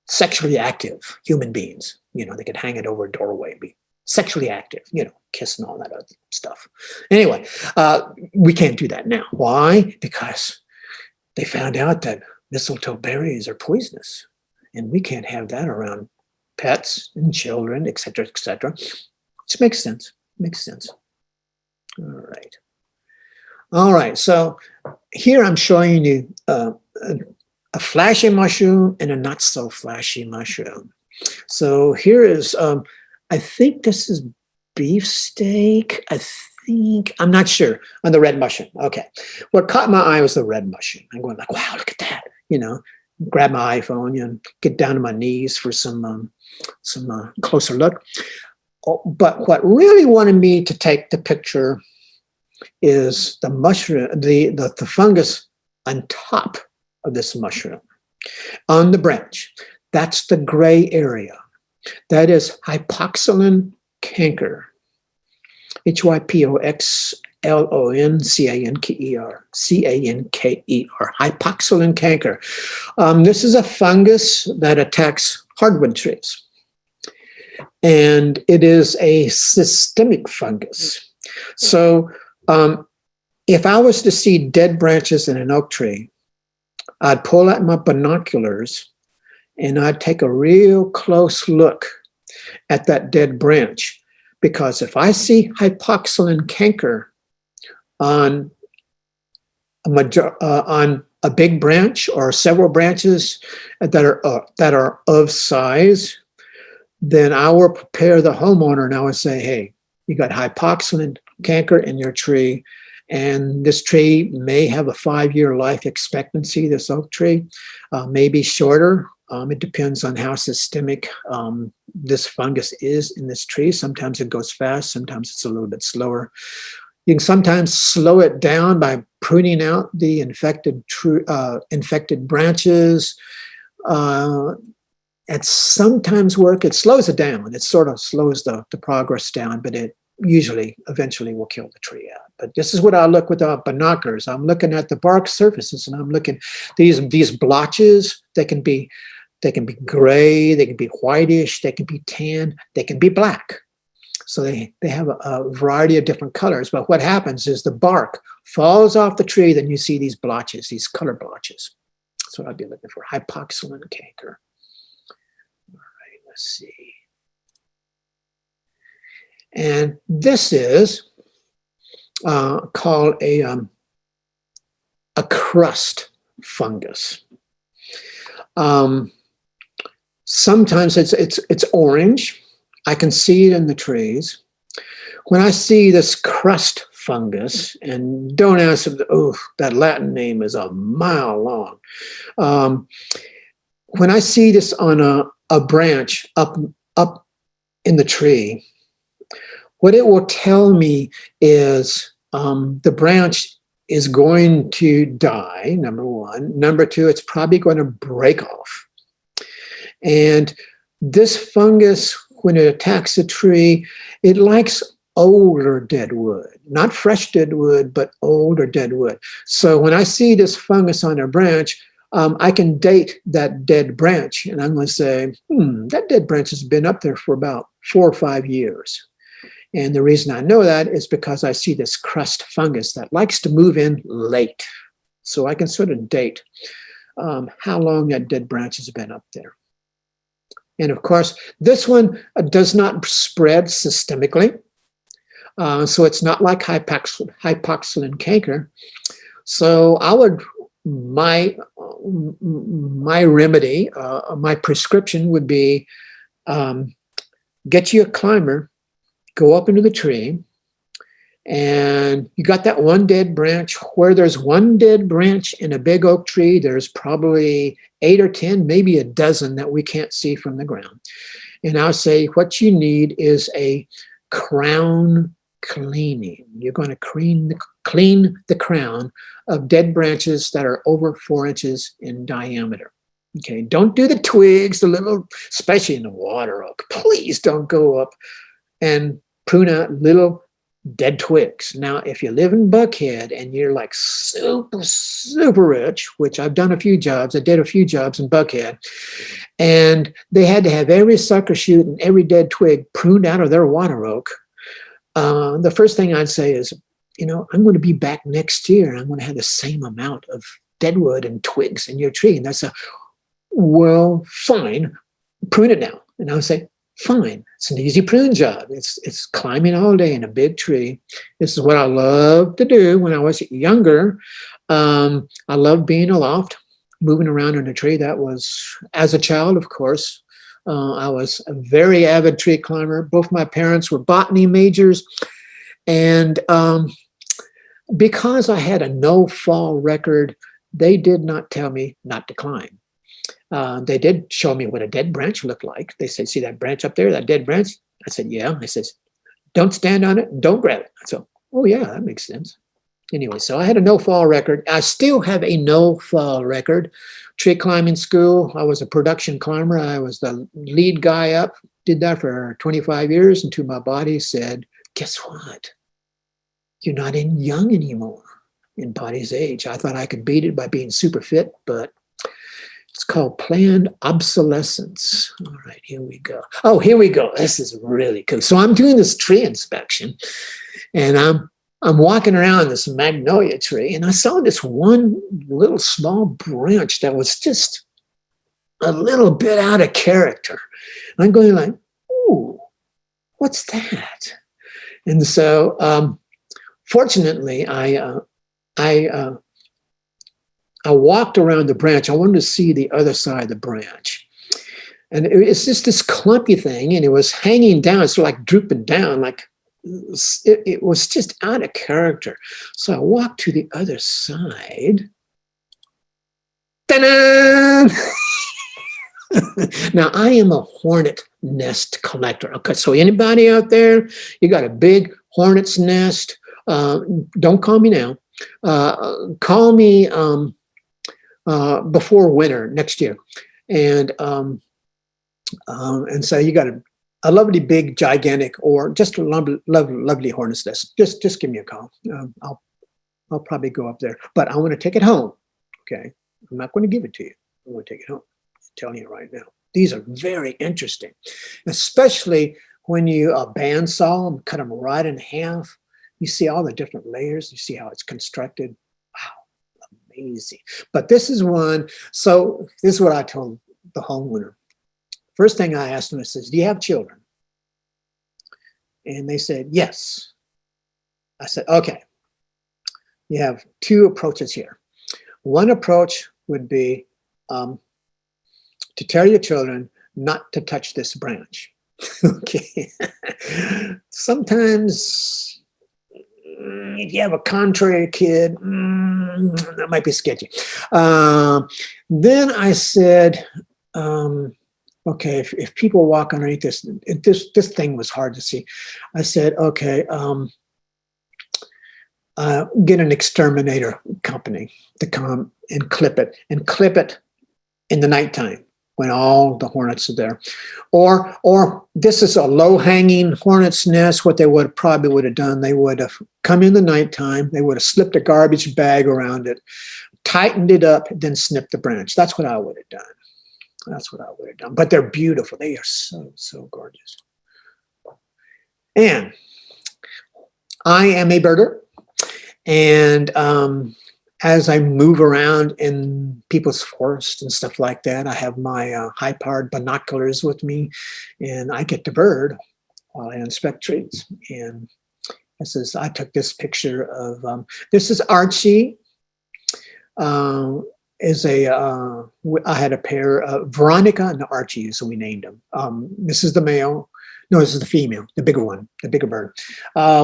sexually active human beings. They could hang it over a doorway and be sexually active, kiss and all that other stuff. Anyway, we can't do that now. Why? Because they found out that mistletoe berries are poisonous, and we can't have that around pets and children, etc., etc. Which makes sense. All right. So here I'm showing you a flashy mushroom and a not so flashy mushroom. So here is, I think this is beefsteak. I'm not sure, on the red mushroom. Okay. What caught my eye was the red mushroom. I'm going like, wow, look at that. Grab my iPhone and get down to my knees for some closer look. But what really wanted me to take the picture is the mushroom, the fungus on top of this mushroom, on the branch. That's the gray area. That is hypoxylon canker. Hypoxylon canker. Hypoxylon canker. This is a fungus that attacks hardwood trees. And it is a systemic fungus. So if I was to see dead branches in an oak tree, I'd pull out my binoculars and I'd take a real close look at that dead branch. Because if I see hypoxylon canker on a big branch or several branches that are of size, then I will prepare the homeowner and I would say, hey, you got hypoxylon canker in your tree, and this tree may have a 5-year life expectancy, this oak tree, maybe shorter. It depends on how systemic this fungus is in this tree. Sometimes it goes fast, sometimes it's a little bit slower. You can sometimes slow it down by pruning out the infected branches. It sometimes works. It slows it down. It sort of slows the progress down, but it usually eventually will kill the tree out. But this is what I look with the binoculars. I'm looking at the bark surfaces, and I'm looking these blotches. They can be gray, they can be whitish, they can be tan, they can be black. So they have a variety of different colors. But what happens is the bark falls off the tree, then you see these blotches, these color blotches. That's what I'd be looking for, hypoxylon canker. All right, let's see. And this is called a crust fungus. Sometimes it's orange. I can see it in the trees. When I see this crust fungus, and don't ask, that Latin name is a mile long. When I see this on a branch up in the tree, what it will tell me is the branch is going to die, number one. Number two, it's probably going to break off. And this fungus, when it attacks a tree, it likes older dead wood, not fresh dead wood, but older dead wood. So when I see this fungus on a branch, I can date that dead branch, and I'm going to say, that dead branch has been up there for about 4 or 5 years. And the reason I know that is because I see this crust fungus that likes to move in late. So I can sort of date how long that dead branch has been up there. And of course, this one does not spread systemically. So it's not like hypoxylin canker. So I would, my remedy, my prescription would be get you a climber, go up into the tree, and you got that one dead branch. Where there's one dead branch in a big oak tree, there's probably 8 or 10, maybe a dozen that we can't see from the ground. And I'll say what you need is a crown cleaning. You're going to clean the crown of dead branches that are over 4 inches in diameter. Okay, don't do the twigs, the little, especially in the water oak. Please don't go up and prune out little dead twigs. Now, if you live in Buckhead and you're like super, super rich, which I've done a few jobs, I did a few jobs in Buckhead, and they had to have every sucker shoot and every dead twig pruned out of their water oak. The first thing I'd say is, I'm going to be back next year and I'm going to have the same amount of deadwood and twigs in your tree. And that's well, fine, prune it now. And I would say, fine, it's an easy prune job. It's climbing all day in a big tree. This is what I loved to do when I was younger. I loved being aloft, moving around in a tree. That was, as a child, of course. I was a very avid tree climber. Both my parents were botany majors. And because I had a no-fall record, they did not tell me not to climb. They did show me what a dead branch looked like. They said, see that branch up there, that dead branch? I said, yeah. I said, don't stand on it, don't grab it. So, oh yeah, that makes sense. Anyway, so I had a no-fall record. I still have a no-fall record. Tree climbing school, I was a production climber. I was the lead guy up, did that for 25 years until my body said, guess what? You're not young anymore in body's age. I thought I could beat it by being super fit, but it's called planned obsolescence. All right, here we go. Oh, here we go. This is really cool. So I'm doing this tree inspection, and I'm walking around this magnolia tree, and I saw this one little small branch that was just a little bit out of character. I'm going like, ooh, what's that? And so, fortunately, I walked around the branch. I wanted to see the other side of the branch. And it's just this clumpy thing, and it was hanging down. It's like drooping down, like it was just out of character. So I walked to the other side. Ta-da! Now, I am a hornet nest collector. Okay, so anybody out there, you got a big hornet's nest, don't call me now. Call me before winter next year. And so you got a lovely, big, gigantic, or just a lovely hornet's nest. Just give me a call. I'll probably go up there, but I want to take it home. Okay, I'm not going to give it to you. I want to take it home. I'm telling you right now. These are very interesting, especially when you bandsaw them, cut them right in half. You see all the different layers. You see how it's constructed. Wow, amazing. But this is one. So this is what I told the homeowner. First thing I asked them, I says, do you have children? And they said, yes. I said, okay. You have two approaches here. One approach would be to tell your children not to touch this branch. Okay. Sometimes if you have a contrary kid, that might be sketchy. Then I said, okay, if people walk underneath this thing was hard to see. I said, okay, get an exterminator company to come and clip it in the nighttime. when all the hornets are there. Or this is a low-hanging hornet's nest. What they probably would have done, they would have come in the nighttime, they would have slipped a garbage bag around it, tightened it up, then snipped the branch. That's what I would have done. That's what I would have done. But they're beautiful. They are so, so gorgeous. And I am a birder. And as I move around in people's forests and stuff like that, I have my high-powered binoculars with me, and I get to bird while I inspect trees. And I took this picture of, this is Archie. I had a pair of Veronica and Archie, so we named them. This is the male. No, this is the female, the bigger one, the bigger bird.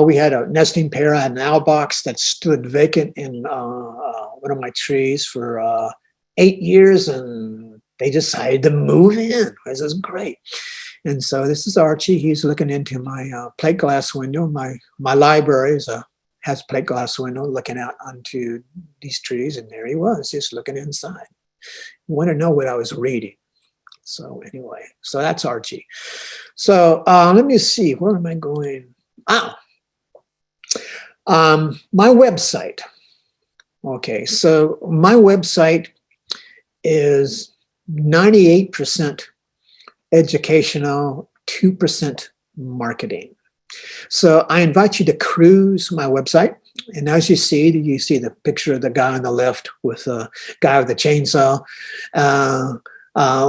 We had a nesting pair. I had an owl box that stood vacant in one of my trees for 8 years, and they decided to move in. This is great. And so this is Archie. He's looking into my plate glass window. My library has plate glass window looking out onto these trees, and there he was, just looking inside. You want to know what I was reading. So anyway, so that's Archie. So let me see, where am I going? My website. Okay, so my website is 98% educational, 2% marketing. So I invite you to cruise my website. And as you see the picture of the guy on the left with a guy with a chainsaw.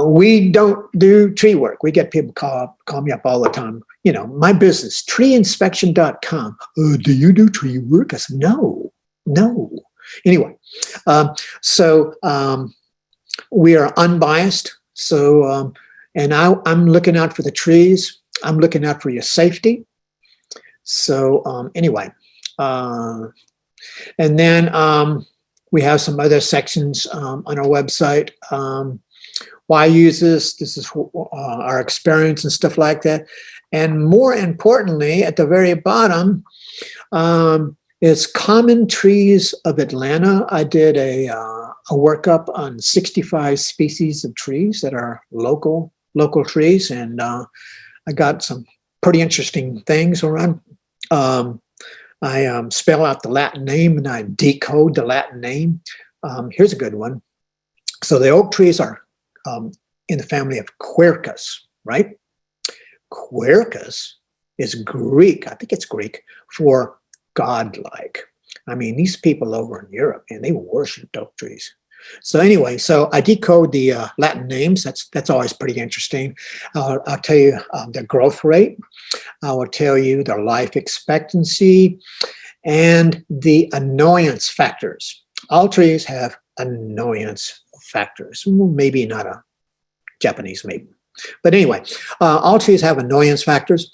We don't do tree work. We get people call me up all the time. You know, my business, treeinspection.com. Do you do tree work? I said, no. Anyway, so we are unbiased. So, and I'm looking out for the trees. I'm looking out for your safety. So anyway, and then we have some other sections on our website. Why use this? This is our experience and stuff like that. And more importantly, at the very bottom is Common Trees of Atlanta. I did a workup on 65 species of trees that are local trees, and I got some pretty interesting things around. I spell out the Latin name and I decode the Latin name. Here's a good one. So the oak trees are in the family of Quercus, right? Quercus is Greek, I think it's Greek, for godlike. I mean, these people over in Europe, and they worship oak trees. So anyway, so I decode the Latin names. That's always pretty interesting. I'll tell you their growth rate. I will tell you their life expectancy and the annoyance factors. All trees have annoyance factors. Maybe not a Japanese maybe. But anyway, all trees have annoyance factors,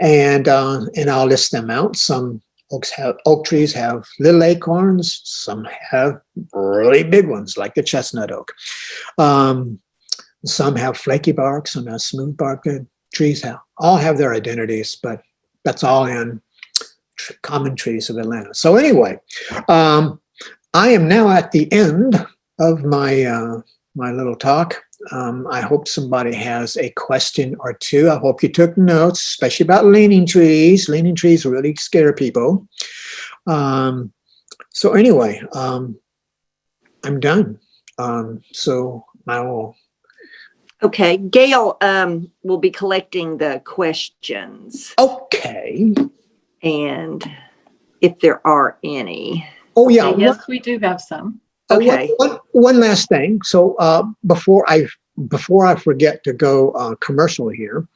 and I'll list them out. Some oak trees have little acorns. Some have really big ones, like the chestnut oak. Some have flaky bark. Some have smooth bark. Trees all have their identities, but that's all in Common Trees of Atlanta. So anyway, I am now at the end of my my little talk. I hope somebody has a question or two. I hope you took notes, especially about leaning trees. Leaning trees really scare people. So anyway, I'm done. So I will. Okay, Gail will be collecting the questions. Okay. And if there are any. Oh yeah. Yes, we do have some. Okay. One last thing. So before I forget to go commercial here,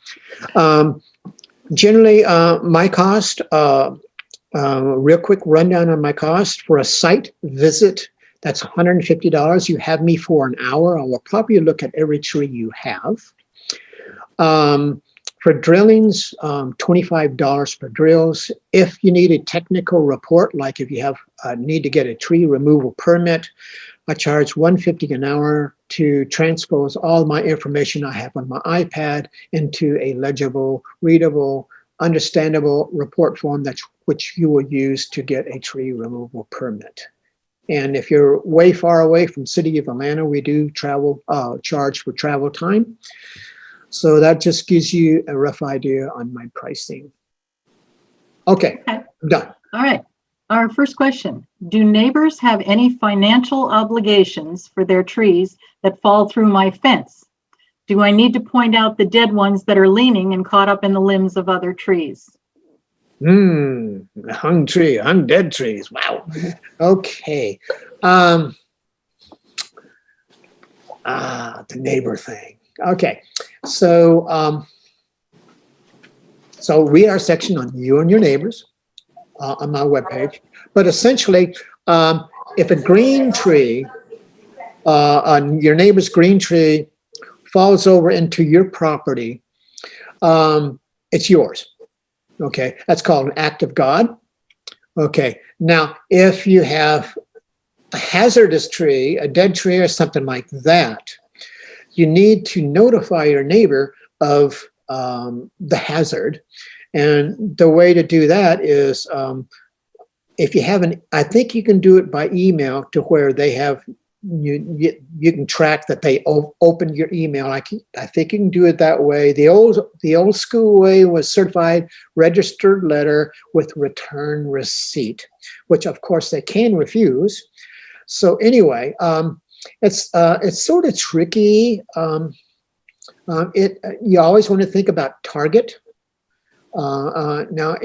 generally my cost, real quick rundown on my cost for a site visit. That's $150. You have me for an hour. I will probably look at every tree you have. For drillings, $25 per drills. If you need a technical report, like if you have need to get a tree removal permit, I charge $150 an hour to transpose all my information I have on my iPad into a legible, readable, understandable report form which you will use to get a tree removal permit. And if you're way far away from City of Atlanta, we do charge for travel time. So that just gives you a rough idea on my pricing. Okay, I'm done. All right. Our first question. Do neighbors have any financial obligations for their trees that fall through my fence? Do I need to point out the dead ones that are leaning and caught up in the limbs of other trees? Hung dead trees. Wow. Okay. The neighbor thing. Okay. So read our section on you and your neighbors on my webpage. But essentially, if a green tree, on your neighbor's green tree falls over into your property, it's yours. Okay, that's called an act of God. Okay, now if you have a hazardous tree, a dead tree or something like that, you need to notify your neighbor of the hazard. And the way to do that is if you haven't, I think you can do it by email to where they have, you can track that they opened your email. I think you can do it that way. The old school way was certified registered letter with return receipt, which of course they can refuse. So anyway, it's sort of tricky. You always want to think about target. Now,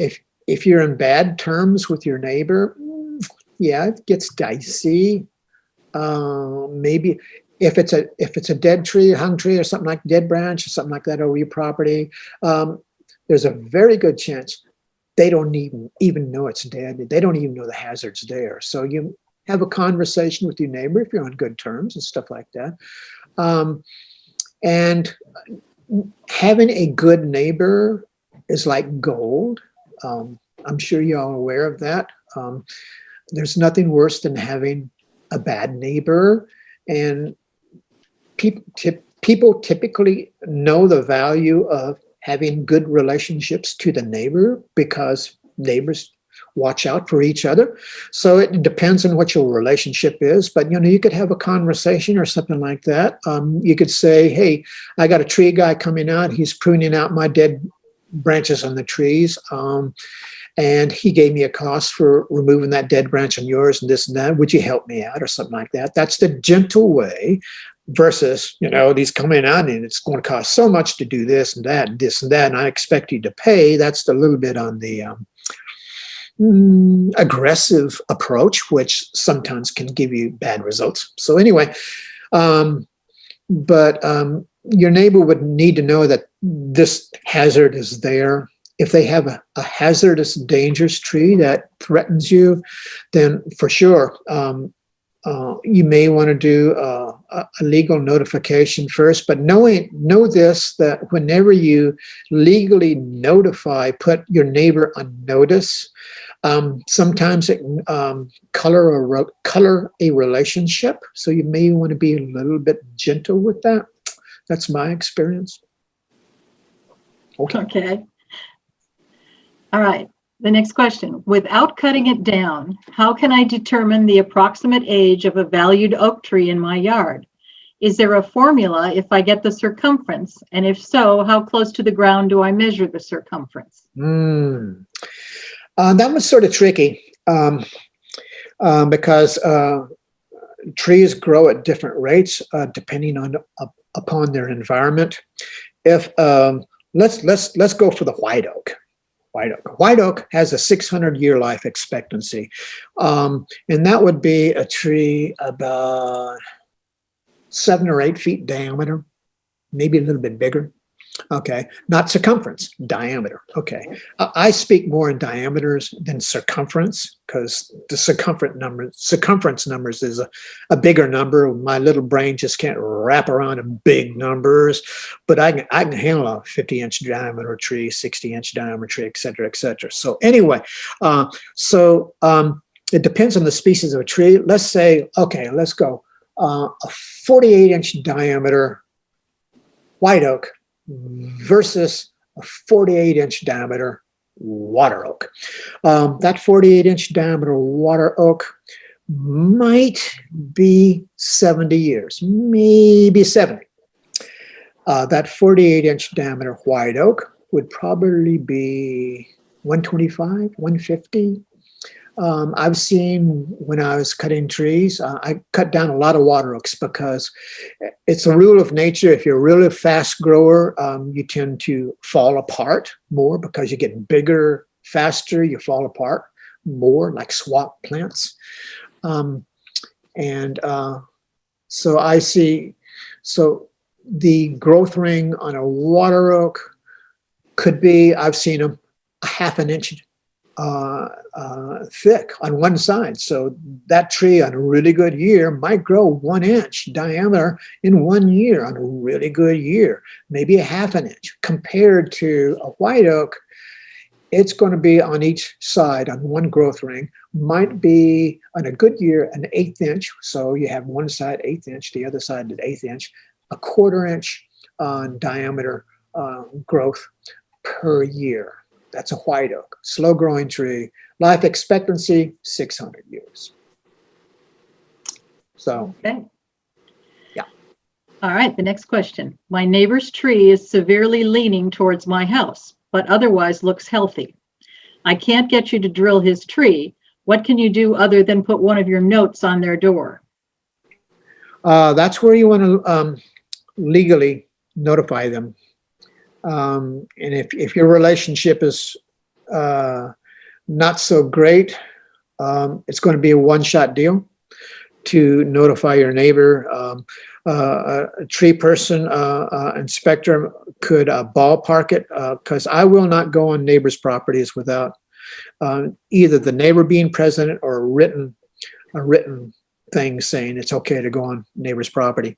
if you're in bad terms with your neighbor, yeah, it gets dicey. Maybe if it's a dead tree, hung tree, or something like dead branch or something like that over your property, there's a very good chance they don't even know it's dead. They don't even know the hazard's there. So you have a conversation with your neighbor if you're on good terms and stuff like that. And having a good neighbor is like gold. I'm sure you're all aware of that. There's nothing worse than having a bad neighbor, and people typically know the value of having good relationships to the neighbor because neighbors watch out for each other. So it depends on what your relationship is, but you could have a conversation or something like that. You could say, hey, I got a tree guy coming out. He's pruning out my dead branches on the trees. And he gave me a cost for removing that dead branch on yours and this and that. Would you help me out or something like that? That's the gentle way versus, these coming out and it's going to cost so much to do this and that and this and that, and I expect you to pay. That's a little bit on the aggressive approach, which sometimes can give you bad results. So anyway, but your neighbor would need to know that this hazard is there. If they have a hazardous, dangerous tree that threatens you, then for sure, you may want to do a legal notification first. But know this, that whenever you legally notify, put your neighbor on notice, sometimes it can color a relationship. So you may want to be a little bit gentle with that. That's my experience. Okay. All right. The next question. Without cutting it down, how can I determine the approximate age of a valued oak tree in my yard? Is there a formula if I get the circumference? And if so, how close to the ground do I measure the circumference? That was sort of tricky because trees grow at different rates depending upon their environment. If let's go for the white oak. White oak has a 600-year life expectancy, and that would be a tree about 7 or 8 feet diameter, maybe a little bit bigger. Okay, not circumference, diameter. Okay, I speak more in diameters than circumference because the circumference numbers is a bigger number. My little brain just can't wrap around in big numbers, but I can handle a 50-inch diameter tree, 60-inch diameter tree, et cetera, et cetera. So anyway, it depends on the species of a tree. Let's say, okay, let's go a 48-inch diameter white oak versus a 48-inch diameter water oak. That 48-inch diameter water oak might be 70 years, maybe 70. That 48-inch diameter white oak would probably be 125, 150. I've seen when I was cutting trees, I cut down a lot of water oaks because it's a rule of nature. If you're a really fast grower, you tend to fall apart more because you get bigger, faster, you fall apart more like swamp plants. So I see, so the growth ring on a water oak could be, I've seen them a half an inch thick on one side. So that tree on a really good year might grow 1 inch diameter in 1 year on a really good year, maybe a half an inch. Compared to a white oak, it's going to be on each side on one growth ring, might be on a good year an 1/8 inch. So you have one side 1/8 inch, the other side an 1/8 inch, a 1/4 inch diameter growth per year. That's a white oak, slow growing tree. Life expectancy, 600 years. So, Okay. Yeah. All right, the next question. My neighbor's tree is severely leaning towards my house, but otherwise looks healthy. I can't get you to drill his tree. What can you do other than put one of your notes on their door? that's where you want to legally notify them. And if your relationship is not so great, it's going to be a one-shot deal to notify your neighbor. A tree person, inspector could ballpark it, because I will not go on neighbors' properties without either the neighbor being present or a written thing saying it's okay to go on neighbor's property.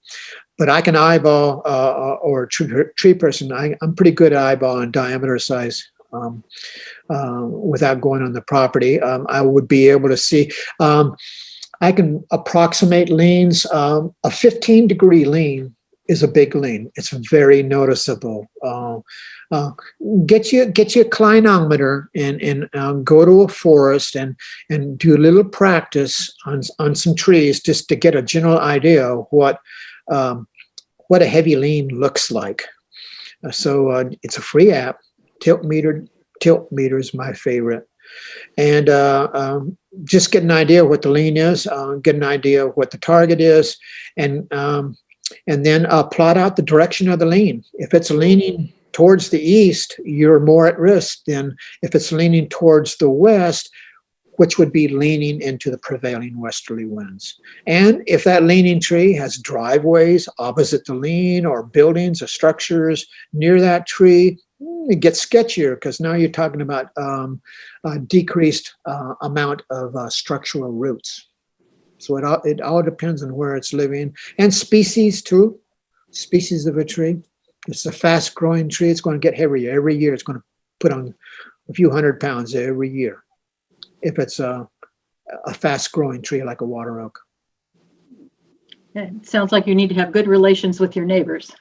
But I can eyeball, or a tree person, I'm pretty good at eyeballing diameter size without going on the property. I would be able to see, I can approximate leans. A 15-degree lean is a big lean. It's very noticeable. Get you a clinometer and go to a forest and do a little practice on some trees just to get a general idea of what a heavy lean looks like. So it's a free app. Tilt meter is my favorite. And just get an idea what the lean is, get an idea of what the target is, and then plot out the direction of the lean. If it's leaning towards the east, you're more at risk than if it's leaning towards the west, which would be leaning into the prevailing westerly winds. And if that leaning tree has driveways opposite the lean, or buildings or structures near that tree, it gets sketchier because now you're talking about a decreased amount of structural roots. So it all depends on where it's living, and species too. Species of a tree. If it's a fast growing tree, it's going to get heavier every year. It's going to put on a few 100 pounds every year. If it's a fast growing tree like a water oak. It sounds like you need to have good relations with your neighbors.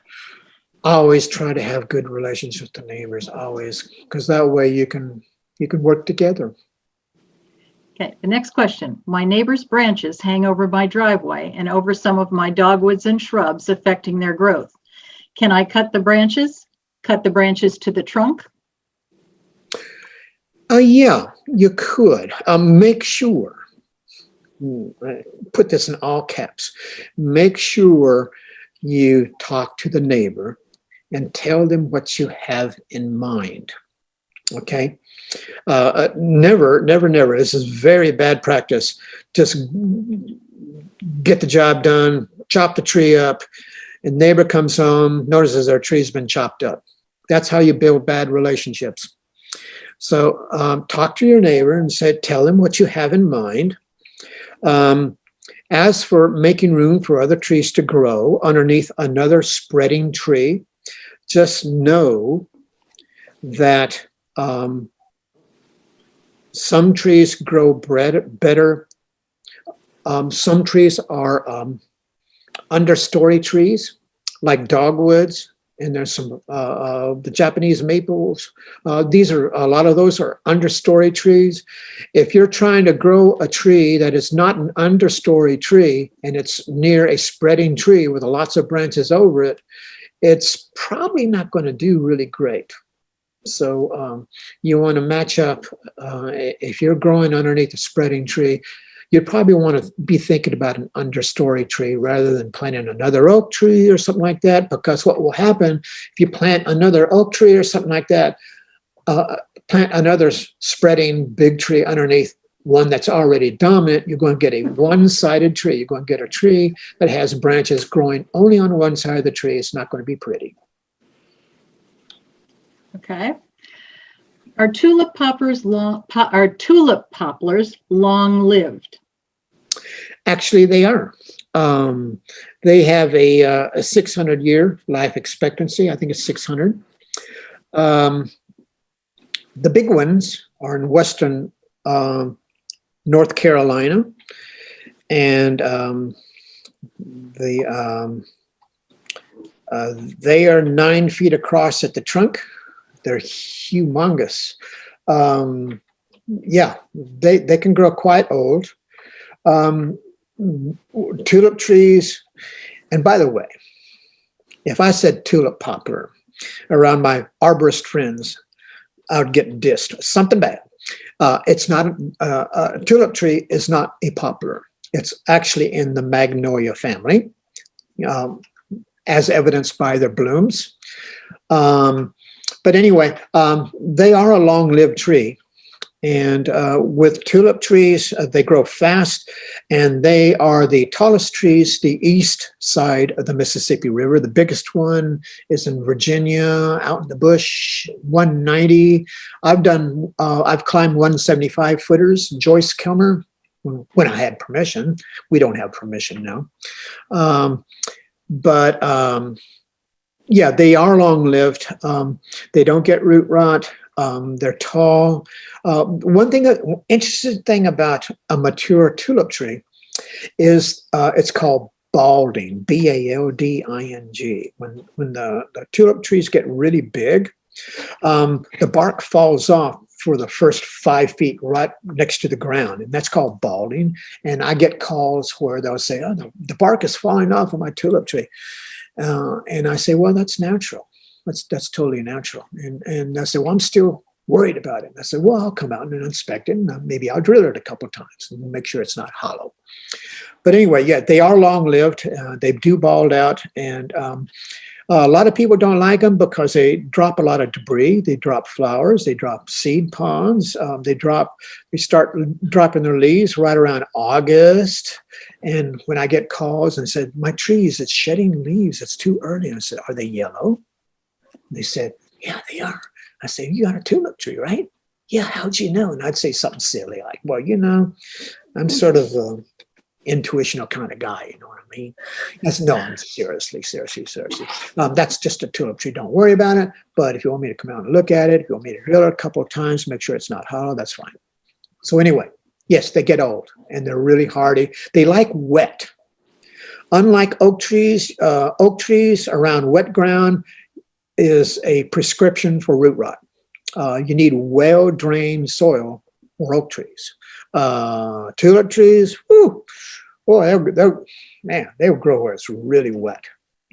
Always try to have good relations with the neighbors, always, because that way you can work together. Okay, the next question. My neighbor's branches hang over my driveway and over some of my dogwoods and shrubs, affecting their growth. Can I cut the branches? Cut the branches to the trunk? Yeah, you could. Make sure, put this in all caps, make sure you talk to the neighbor and tell them what you have in mind. Okay? Never, this is very bad practice. Just get the job done, chop the tree up, and neighbor comes home, notices our tree's been chopped up. That's how you build bad relationships. So talk to your neighbor and tell them what you have in mind. As for making room for other trees to grow underneath another spreading tree, just know that some trees grow better. Some trees are understory trees, like dogwoods and there's some the Japanese maples. These are a lot of those are understory trees. If you're trying to grow a tree that is not an understory tree and it's near a spreading tree with lots of branches over it, it's probably not going to do really great. So you want to match up. If you're growing underneath a spreading tree, you'd probably want to be thinking about an understory tree rather than planting another oak tree or something like that, because what will happen if you plant another oak tree or something like that, plant another spreading big tree underneath one that's already dominant, you're going to get a one-sided tree. You're going to get a tree that has branches growing only on one side of the tree. It's not going to be pretty. Okay. Are tulip poplars long-lived? Actually, they are. They have a 600-year life expectancy. I think it's 600. The big ones are in western North Carolina, and they are 9 feet across at the trunk. They're humongous. Yeah, they can grow quite old. Tulip trees, and by the way, if I said tulip poplar around my arborist friends, I would get dissed. Something bad. It's not a tulip tree is not a poplar. It's actually in the magnolia family, as evidenced by their blooms. But anyway, they are a long-lived tree. And with tulip trees, they grow fast, and they are the tallest trees the east side of the Mississippi River. The biggest one is in Virginia, out in the bush, 190. I've climbed 175 footers. Joyce Kilmer, when I had permission. We don't have permission now. Yeah, they are long-lived. They don't get root rot. They're tall. Interesting thing about a mature tulip tree is it's called balding, B-A-L-D-I-N-G. When the tulip trees get really big, the bark falls off for the first 5 feet right next to the ground, and that's called balding. And I get calls where they'll say, "Oh, the bark is falling off of my tulip tree." And I say, well, that's natural. That's totally natural. And I say, well, I'm still worried about it. And I said, well, I'll come out and inspect it. And maybe I'll drill it a couple of times and make sure it's not hollow. But anyway, yeah, they are long-lived. They do bald out. And a lot of people don't like them because they drop a lot of debris. They drop flowers. They drop seed pods. They start dropping their leaves right around August. And when I get calls and said, my trees, it's shedding leaves. It's too early. And I said, are they yellow? And they said, yeah, they are. I said, you got a tulip tree, right? Yeah, how'd you know? And I'd say something silly like, well, I'm sort of intuitional kind of guy, you know what I mean? I'm seriously. That's just a tulip tree. Don't worry about it. But if you want me to come out and look at it, if you want me to drill it a couple of times, make sure it's not hollow, that's fine. So anyway, yes, they get old and they're really hardy. They like wet. Unlike oak trees around wet ground is a prescription for root rot. You need well-drained soil for oak trees. Tulip trees, they'll grow where it's really wet.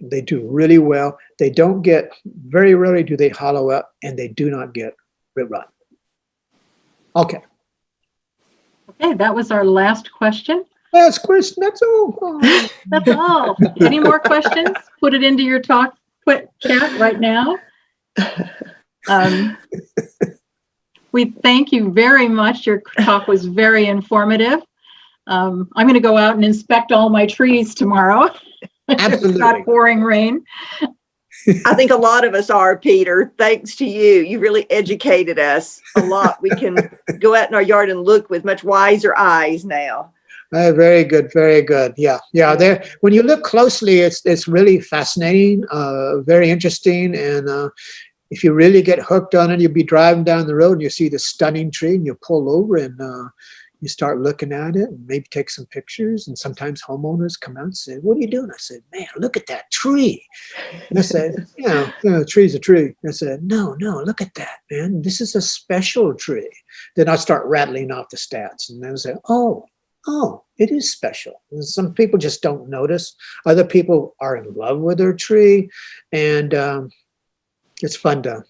They do really well. They don't get, very rarely do they hollow up, and they do not get root rot. Okay. Okay, that was our last question. Last question, that's all. Oh. That's all. Any more questions? Put it into your chat right now. We thank you very much. Your talk was very informative. I'm going to go out and inspect all my trees tomorrow. Absolutely. It's not pouring rain. I think a lot of us are, Peter. Thanks to you. You really educated us a lot. We can go out in our yard and look with much wiser eyes now. Very good, very good. Yeah. There. When you look closely, it's really fascinating, very interesting, and if you really get hooked on it, you'll be driving down the road and you see this stunning tree, and you pull over and You start looking at it and maybe take some pictures. And sometimes homeowners come out and say, "What are you doing?" I said, "Man, look at that tree." And I said, "A tree's a tree." I said, no, look at that, man. This is a special tree." Then I start rattling off the stats and then say, oh, it is special. And some people just don't notice. Other people are in love with their tree. And it's fun to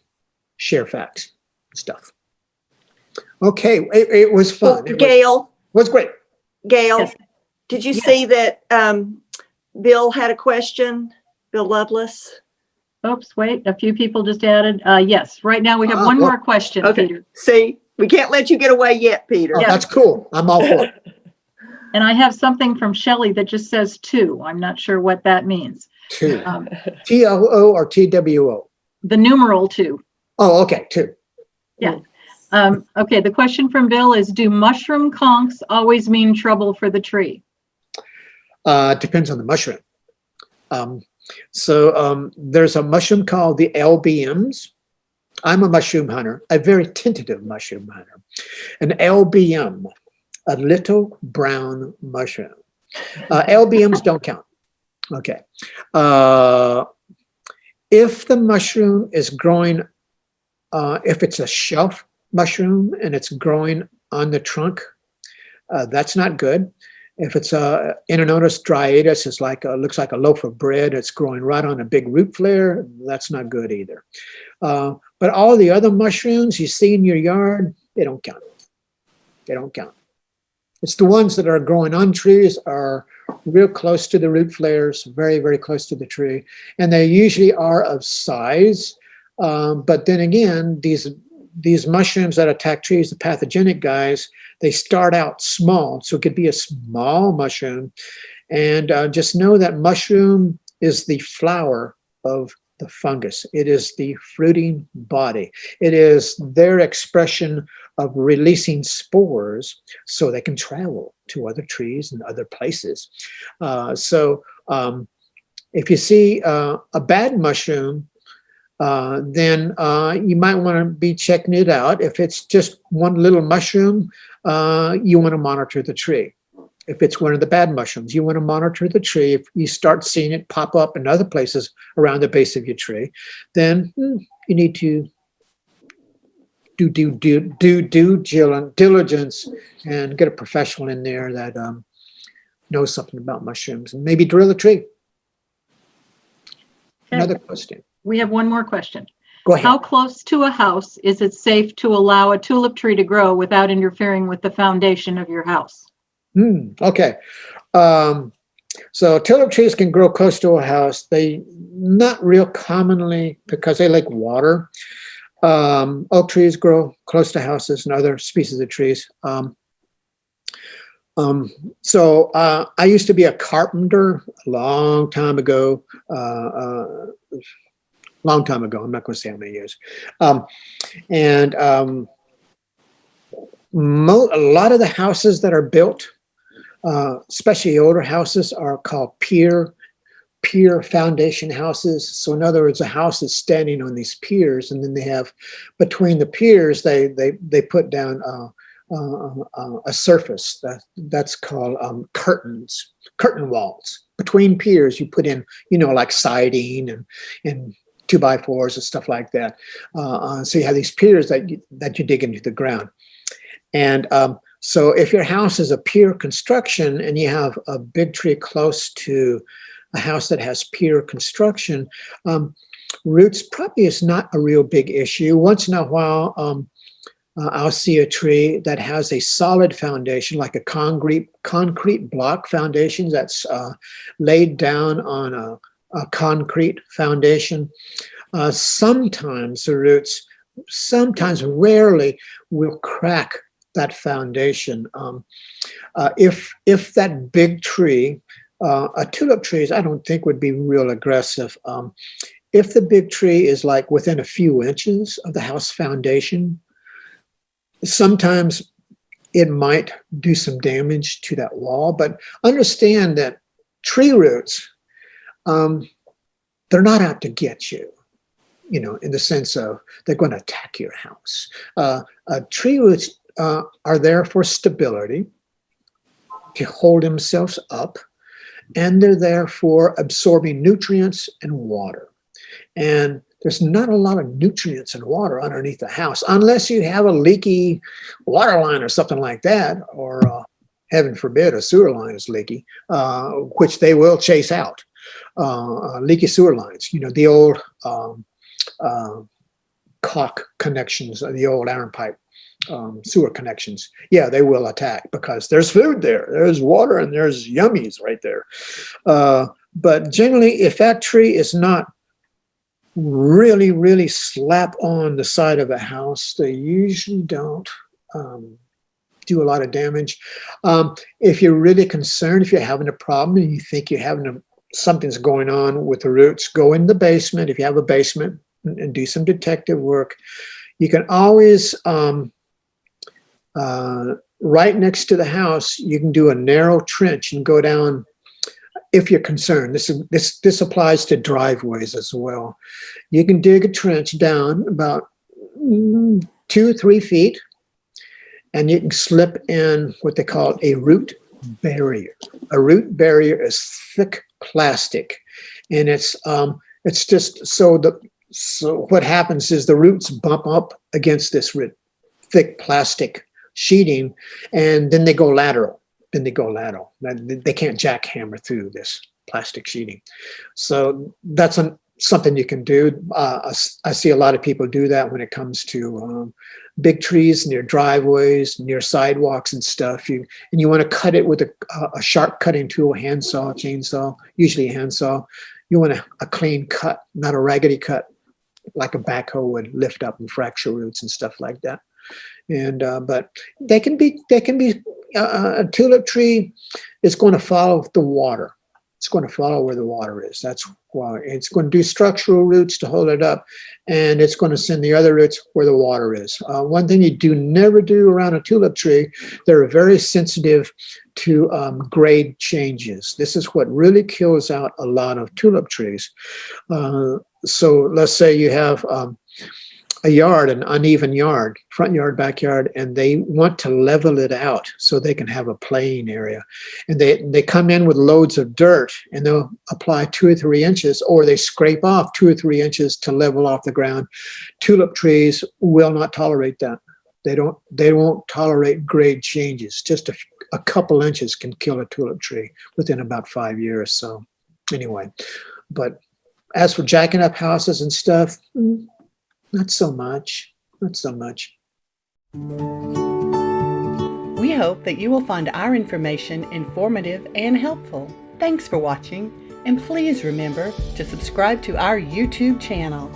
share facts and stuff. Okay, it was fun. It Gail, was great. Gail, Yes. did you Yes. see that Bill had a question? Bill Lovelace? Oops, wait, a few people just added. Yes, right now we have Ah, one well, more question, Okay. Peter. See, we can't let you get away yet, Peter. Oh, that's cool. I'm all for it. And I have something from Shelley that just says 2. I'm not sure what that means. Two. Um, TOO or TWO? The numeral 2. Oh, okay, two. Yeah. Okay, the question from Bill is, do mushroom conchs always mean trouble for the tree? Depends on the mushroom. There's a mushroom called the LBMs. I'm a mushroom hunter, a very tentative mushroom hunter. An LBM, a little brown mushroom. LBMs don't count. Okay. If the mushroom is growing, if it's a shelf mushroom and it's growing on the trunk, that's not good. If it's a Inonotus striatus, it's like looks like a loaf of bread. It's growing right on a big root flare. That's not good either. But all the other mushrooms you see in your yard, they don't count. They don't count. It's the ones that are growing on trees, are real close to the root flares, very, very close to the tree. And they usually are of size. But then again, these mushrooms that attack trees, the pathogenic guys, they start out small. So it could be a small mushroom. And just know that mushroom is the flower of the fungus. It is the fruiting body. It is their expression of releasing spores so they can travel to other trees and other places. If you see a bad mushroom, then you might want to be checking it out. If it's just one little mushroom, you want to monitor the tree. If it's one of the bad mushrooms, you want to monitor the tree. If you start seeing it pop up in other places around the base of your tree, then you need to do due diligence and get a professional in there that knows something about mushrooms and maybe drill a tree. Okay. Another question. We have one more question. Go ahead. How close to a house is it safe to allow a tulip tree to grow without interfering with the foundation of your house? Okay. So tulip trees can grow close to a house. They not real commonly because they like water. Oak trees grow close to houses and other species of trees. I used to be a carpenter a long time ago. I'm not going to say how many years. A lot of the houses that are built, especially older houses, are called pier foundation houses. So in other words, a house is standing on these piers, and then they have between the piers they put down a surface that's called curtain walls. Between piers, you put in like siding and 2x4s and stuff like that. So you have these piers that you dig into the ground. And so if your house is a pier construction and you have a big tree close to a house that has pier construction, roots probably is not a real big issue. Once in a while, I'll see a tree that has a solid foundation, like a concrete block foundation that's laid down on a concrete foundation. Sometimes the roots, rarely, will crack that foundation. If that big tree, a tulip trees, I don't think would be real aggressive. If the big tree is like within a few inches of the house foundation, sometimes it might do some damage to that wall. But understand that tree roots, they're not out to get you, in the sense of they're going to attack your house. Tree roots are there for stability, to hold themselves up, and they're there for absorbing nutrients and water. And there's not a lot of nutrients and water underneath the house unless you have a leaky water line or something like that, or heaven forbid a sewer line is leaky, which they will chase out. Leaky sewer lines, the old caulk connections, the old iron pipe sewer connections. Yeah, they will attack because there's food there, there's water, and there's yummies right there. But generally, if that tree is not really, really slap on the side of a house, they usually don't do a lot of damage. If you're really concerned, if you're having a problem and you think you're having something's going on with the roots, go in the basement. If you have a basement, and do some detective work. You can always, right next to the house, you can do a narrow trench and go down. If you're concerned, this applies to driveways as well. You can dig a trench down about 2 or 3 feet, and you can slip in what they call a root barrier. A root barrier is thick plastic, and it's just so what happens is the roots bump up against this thick plastic sheeting, and then they go lateral. They can't jackhammer through this plastic sheeting. So that's something you can do. I see a lot of people do that when it comes to big trees near driveways, near sidewalks and stuff. You want to cut it with a sharp cutting tool, handsaw, chainsaw, usually a handsaw. You want a clean cut, not a raggedy cut, like a backhoe would lift up and fracture roots and stuff like that. And but they can be a tulip tree is going to follow the water. It's going to follow where the water is. That's why it's going to do structural roots to hold it up, and it's going to send the other roots where the water is. One thing you never do around a tulip tree, they're very sensitive to grade changes. This is what really kills out a lot of tulip trees. So let's say you have a yard, an uneven yard, front yard, backyard, and they want to level it out so they can have a playing area. And they come in with loads of dirt, and they'll apply 2 or 3 inches, or they scrape off 2 or 3 inches to level off the ground. Tulip trees will not tolerate that. They won't tolerate grade changes. Just a couple inches can kill a tulip tree within about 5 years. So anyway, but as for jacking up houses and stuff, not so much. We hope that you will find our information informative and helpful. Thanks for watching, and please remember to subscribe to our YouTube channel.